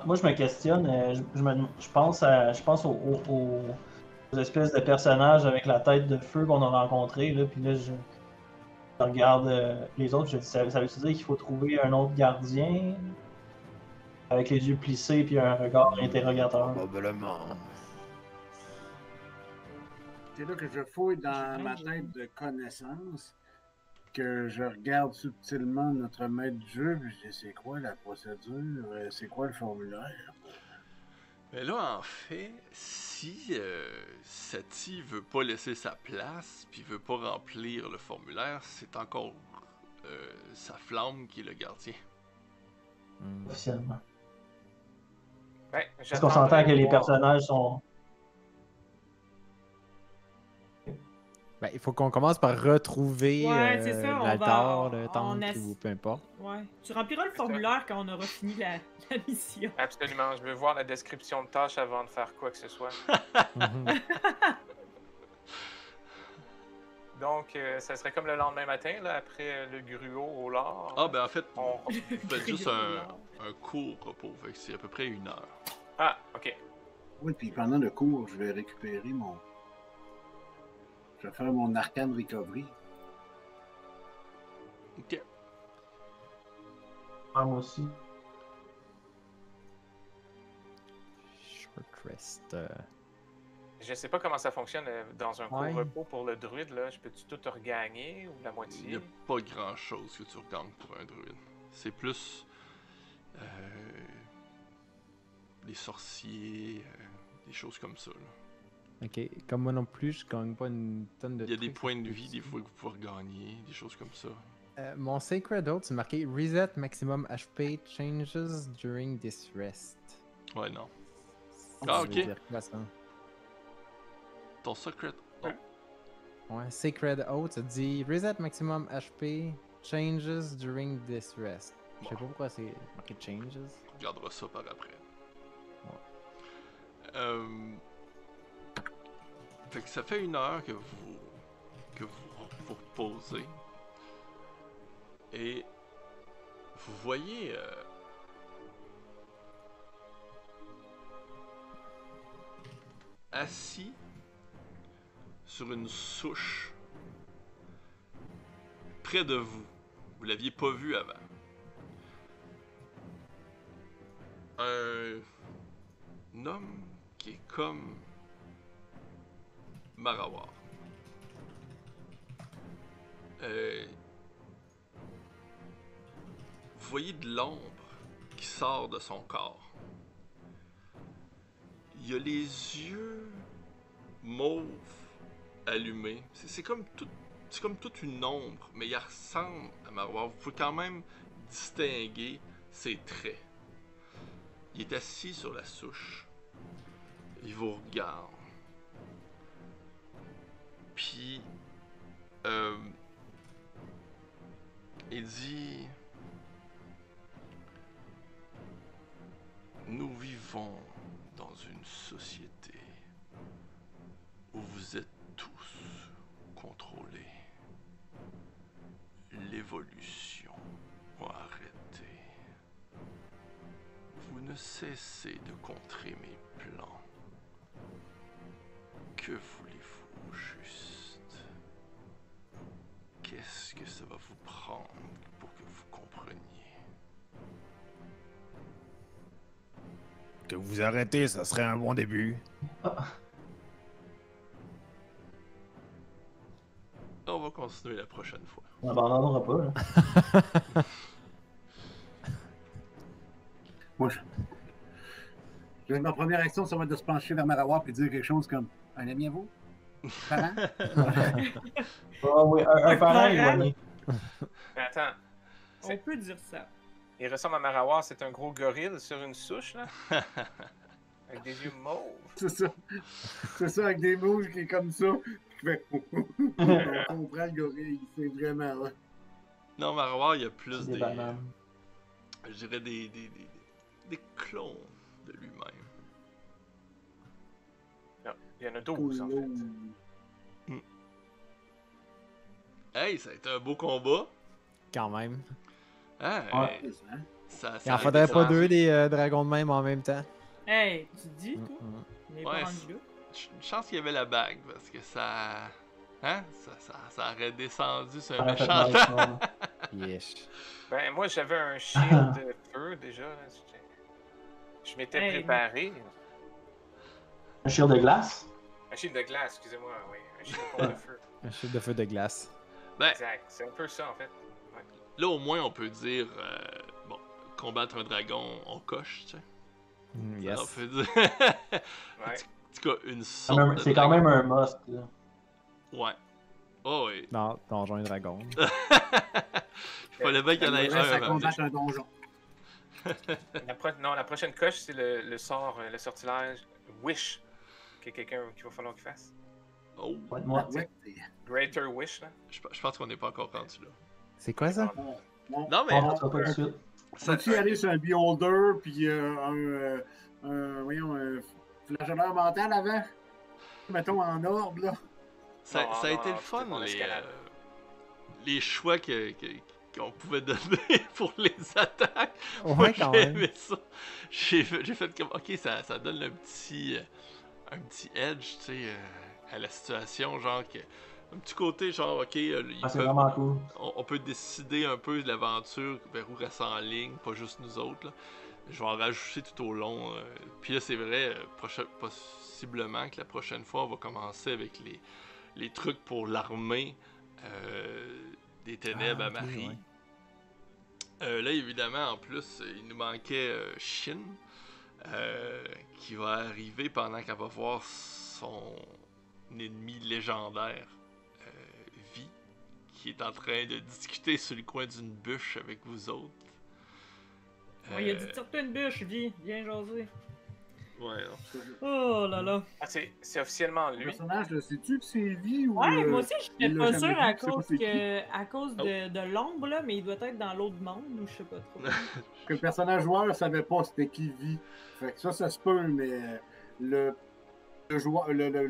Moi, je me questionne, je pense aux espèces de personnages avec la tête de feu qu'on a rencontrés, là, puis là, je regarde les autres, je dis, ça veut dire qu'il faut trouver un autre gardien avec les yeux plissés puis un regard interrogateur. Probablement. C'est là que je fouille dans ma tête de connaissances, que je regarde subtilement notre maître de jeu, puis je dis c'est quoi la procédure, c'est quoi le formulaire? Mais là, en fait, si Sati veut pas laisser sa place, puis veut pas remplir le formulaire, c'est encore sa flamme qui est le gardien. Officiellement. Ouais, Parce qu'on s'entend que les personnages sont. Ben, il faut qu'on commence par retrouver Ouais, c'est ça, on l'altar, va- le on temple ass- ou peu importe. Ouais. Tu rempliras le formulaire quand on aura fini la mission. Absolument, je veux voir la description de tâche avant de faire quoi que ce soit. Mhm. Donc, ça serait comme le lendemain matin, là, après le gruau au lard. Ah, ben en fait, On- vous faites juste un court repos, fait que c'est à peu près 1 heure. Ah, ok. Oui, puis pendant le cours, je vais récupérer mon. Je vais faire mon arcane recovery. Ok. Ah, moi aussi. Short rest. Je sais pas comment ça fonctionne dans un court Ouais. repos pour le druide, là. Je peux-tu tout regagner ou la Il n'y moitié? a pas grand chose que tu regagnes pour un druide. C'est plus. Des sorciers, des choses comme ça. Là. Ok, comme moi non plus, je gagne pas une tonne de Il y a des trucs. points de vie, des fois, que vous pouvez regagner, des choses comme ça. Mon Sacred Oath, c'est marqué Reset maximum HP changes during this rest. Ouais, non. Ça Ah, veut ok. dire quoi, ça? Ton secret. Ouais. Ouais, Sacred Oath, ça dit Reset maximum HP changes during this rest. Je sais pas pourquoi c'est marqué changes. On regardera ça par après. Fait que ça fait 1 heure que vous reposez. Et vous voyez assis sur une souche près de vous. Vous l'aviez pas vu avant. Un homme qui est comme Marawar. Vous voyez de l'ombre qui sort de son corps. Il a les yeux mauves allumés. C'est comme toute une ombre, mais il ressemble à Marawar. Vous pouvez quand même distinguer ses traits. Il est assis sur la souche. Il vous regarde. Puis, il dit: nous vivons dans une société où vous êtes tous contrôlés. L'évolution a arrêté. Vous ne cessez de contrer mes plans. Que voulez-vous juste? Qu'est-ce que ça va vous prendre pour que vous compreniez? Que vous arrêtez, ça serait un bon début. On va continuer la prochaine fois. On n'abandonnera pas, là. Moi, ma première action, ça va être de se pencher vers Marawar et dire quelque chose comme un ami à vous? Parent? Ah oui, un parent éloigné. Mais attends, On peut dire ça. il ressemble à Marawar, c'est un gros gorille sur une souche, là. Avec des yeux mauves. C'est ça. C'est ça, avec des mots qui est comme ça. Qui fait on comprend le gorille. C'est vraiment là. Non, Marawar, il y a plus Des des. bananes. Je dirais des clones de lui-même. Non, il y en a 12, en fait. Hey, ça a été un beau combat. Quand même. Hein? Ouais. hey, Il en faudrait pas deux des dragons de même en même temps. Hey, tu dis, toi? On est Ouais, pas rendu là. Une chance qu'il y avait la bague, parce que ça... Hein? Ça aurait descendu sur Ça un aurait fait méchant mal, temps. sinon. Yes. Ben, moi, j'avais un shield de feu déjà. Je m'étais Hey, préparé. Un shield de glace? Un shield de glace, excusez-moi, oui. Un shield de feu. Un shield de feu de glace. Ben, Exact. C'est un peu ça, en fait. Ouais. là, au moins, on peut dire... bon, combattre un dragon, on coche, tu sais. Yes. On peut dire... Ouais. En tout cas, une sorte de C'est quand dragon. même un must. Là. Ouais. Oh, oui. Non, Donjon et Dragon. Il fallait bien qu'il y en ait Il reste à un. combattre un donjon. Non, la prochaine coche, c'est le sort, le sortilège Wish. Que quelqu'un qu'il va falloir qu'il fasse. Oh, Ouais, moi. Ouais. Greater Wish, là. je pense qu'on n'est pas encore rendu là. C'est quoi ça? Bon. Non, mais... On va pas tout de suite. ça- Faut-tu aller sur un beholder puis voyons, un flageoleur mental avant? Mettons en orbe, là. Ça, Non, ça a non, été non, le fun, c'est mon escalade. les choix qu'on pouvait donner pour les attaques. Moi, Ouais, quand j'ai même. aimé ça. J'ai fait comme, ok, ça donne un petit edge, tu sais, à la situation, genre que... Un petit côté, genre, ok, Ah, c'est vraiment cool. on peut décider un peu de l'aventure vers où elle s'enligne, pas juste nous autres, là. Je vais en rajouter tout au long. Puis là, c'est vrai, possiblement que la prochaine fois, on va commencer avec les trucs pour l'armée des ténèbres Ah, à ok, Marie. ouais. Là, évidemment, en plus, il nous manquait Shin, qui va arriver pendant qu'elle va voir son ennemi légendaire, Vi, qui est en train de discuter sur le coin d'une bûche avec vous autres. Ouais, il a dit tire-toi une bûche, viens jaser. Ouais, non. Oh là là. Ah, c'est officiellement Le lui. personnage, là, sais-tu que c'est vie ou. Ouais, moi aussi, je il n'étais l'a pas jamais sûr vu, à tu sais pas cause, c'est qui. à cause de l'ombre, là, mais il doit être dans l'autre monde ou je sais pas trop. Que le personnage joueur savait pas c'était qui vie. Fait que ça se peut, mais le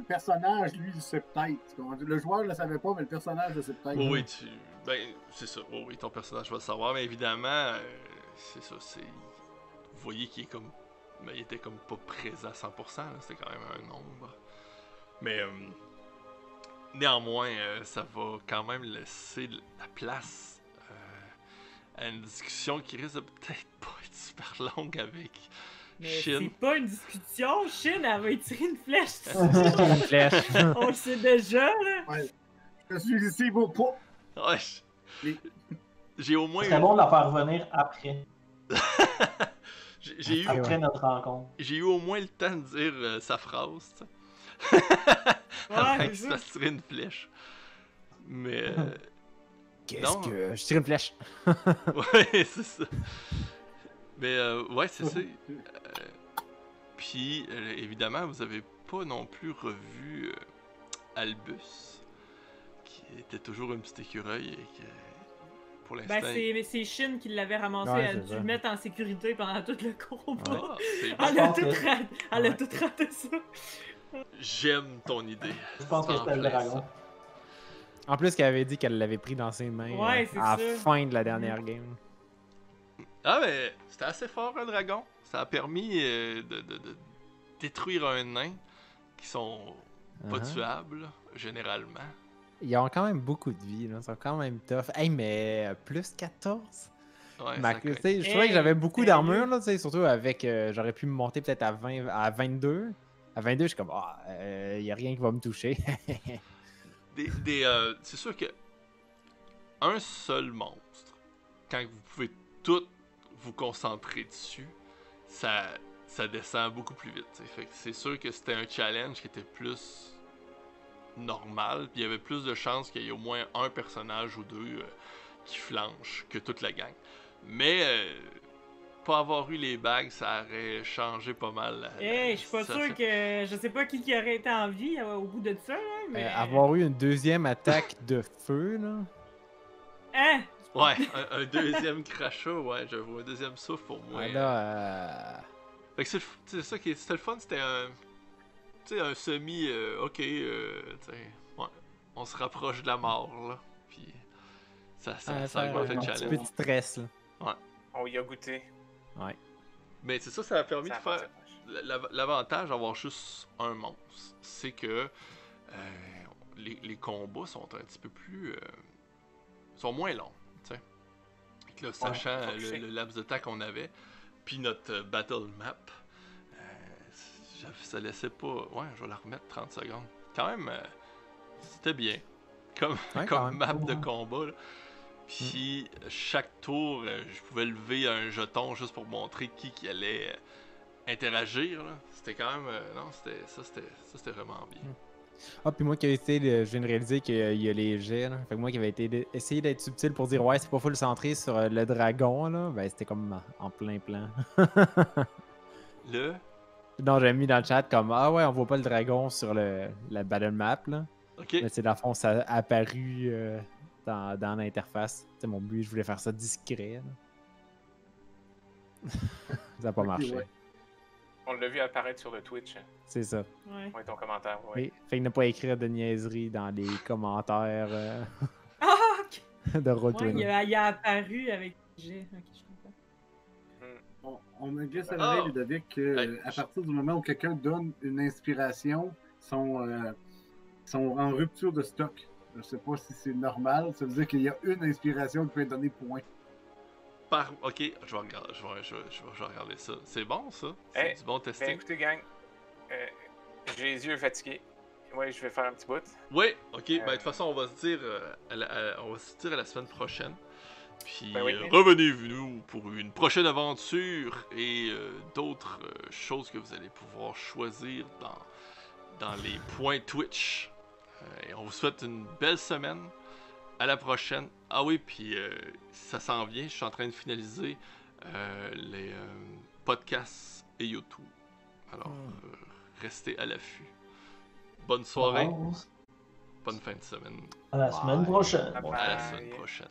personnage, lui, il sait peut-être. Le joueur le savait pas, mais le personnage le sait peut-être. Oh oui, ben, c'est ça. Oh oui, ton personnage va le savoir, mais évidemment, c'est ça. Vous voyez qu'il est comme. Mais il était comme pas présent à 100%, là, c'était quand même un nombre. Mais néanmoins, ça va quand même laisser la place à une discussion qui risque de peut-être pas être super longue avec Mais Shin. c'est pas une discussion, Shin, elle va tirer une flèche. Une flèche. On le sait déjà, là. Je suis ici pour pas. Ouais, j'ai au moins. C'est bon de la faire revenir après. J'ai eu, Après notre rencontre. j'ai eu au moins le temps de dire sa phrase, tu sais. Avant Ouais, qu'il se c'est ça. fasse tirer une flèche. Mais. Qu'est-ce Non. que. Je tire une flèche. Ouais, c'est ça. Mais ouais, c'est ça. Puis, évidemment, vous avez pas non plus revu Albus, qui était toujours un petit écureuil et que, pour l'instant... Ben, c'est Shin qui l'avait ramassé. Ouais, Elle a c'est dû ça. le mettre en sécurité pendant tout le combat. Ah, c'est bon. Elle a pense tout que- raté. Elle a Ouais. tout raté ça. J'aime ton idée. Je pense que C'est c'était le en plein dragon. ça. En plus, qu'elle avait dit qu'elle l'avait pris dans ses mains Ouais, c'est à la ça. fin de la dernière game. Ah, mais c'était assez fort, un dragon. Ça a permis de détruire un nain qui sont pas Uh-huh. tuables, généralement. Ils ont quand même beaucoup de vie, là. Ils sont quand même tough. Hey, mais plus 14? Ouais, Ma- ça tu coûte. sais, je trouvais que Hey, j'avais beaucoup sérieux? d'armure, là, tu sais, surtout avec. J'aurais pu me monter peut-être à 20, à 22. À 22, je suis comme, y a rien qui va me toucher. C'est sûr que un seul monstre, quand vous pouvez tout vous concentrer dessus, ça descend beaucoup plus vite. T'sais. Fait que c'est sûr que c'était un challenge qui était plus normal, puis il y avait plus de chances qu'il y ait au moins un personnage ou deux qui flanche que toute la gang. Mais pas avoir eu les bagues, ça aurait changé pas mal. Hey, je suis pas situation. sûr que. Je sais pas qui aurait été en vie au bout de ça, là, mais. Avoir eu une deuxième attaque de feu, là. Hein? Ouais, un deuxième crachat, ouais, j'avoue, un deuxième souffle pour moi. Ouais, là, Fait que c'est ça qui c'était le fun, c'était un. Tu sais, un semi. Ok, tu sais. Ouais. On se rapproche de la mort, là. Puis. Ça faire augmente un le petit challenge. peu de stress, là. On y a goûté. Ouais. Mais c'est ça a permis Ça de a faire. passé. L'avantage d'avoir juste un monstre, c'est que les combats sont un petit peu plus. Sont moins longs, tu sais. Fait que là, sachant le laps de temps qu'on avait, puis notre battle map, ça laissait pas. Ouais, je vais la remettre 30 secondes. Quand même, c'était bien. Comme, Ouais, comme quand même. map de combat, là. Puis chaque tour, je pouvais lever un jeton juste pour montrer qui allait interagir. Là. C'était quand même. Non, c'était vraiment bien. Ah, puis moi qui ai essayé, je viens de réaliser qu'il y a les jets, là. Fait que moi qui avais essayé d'être subtil pour dire ouais, c'est pas full centré sur le dragon, là, ben c'était comme en plein plan. Non, j'avais mis dans le chat comme ah ouais, on voit pas le dragon sur la battle map, là. Ok. Mais c'est dans le fond, ça a apparu dans l'interface. Tu sais, mon but, je voulais faire ça discret, là. Ça n'a pas marché. Ouais. On l'a vu apparaître sur le Twitch. C'est ça. Ouais. Ouais, ton commentaire. Ouais. Oui. Fait que ne pas écrire de niaiseries dans les commentaires Ah! Ok! de Ouais, Roll20. il a apparu avec G. Ok, je comprends. On me glisse à l'oreille, Ludovic, qu'à partir du moment où quelqu'un donne une inspiration, sont en rupture de stock. Je sais pas si c'est normal. Ça veut dire qu'il y a une inspiration qui peut être donnée point. Ok, je vais regarder ça. C'est bon, ça? C'est Hey, du bon Ben, testing? écoutez, gang, j'ai les yeux fatigués. Ouais, je vais faire un petit bout. Oui, ok. Ben, de toute façon, on va se dire à la semaine prochaine. Puis Ben oui. revenez-nous pour une prochaine aventure et d'autres choses que vous allez pouvoir choisir dans les points Twitch. Et on vous souhaite une belle semaine. À la prochaine. Ah oui, puis ça s'en vient. Je suis en train de finaliser les podcasts et YouTube. Alors, restez à l'affût. Bonne soirée. Bonne fin de semaine. À la semaine prochaine. À la semaine prochaine.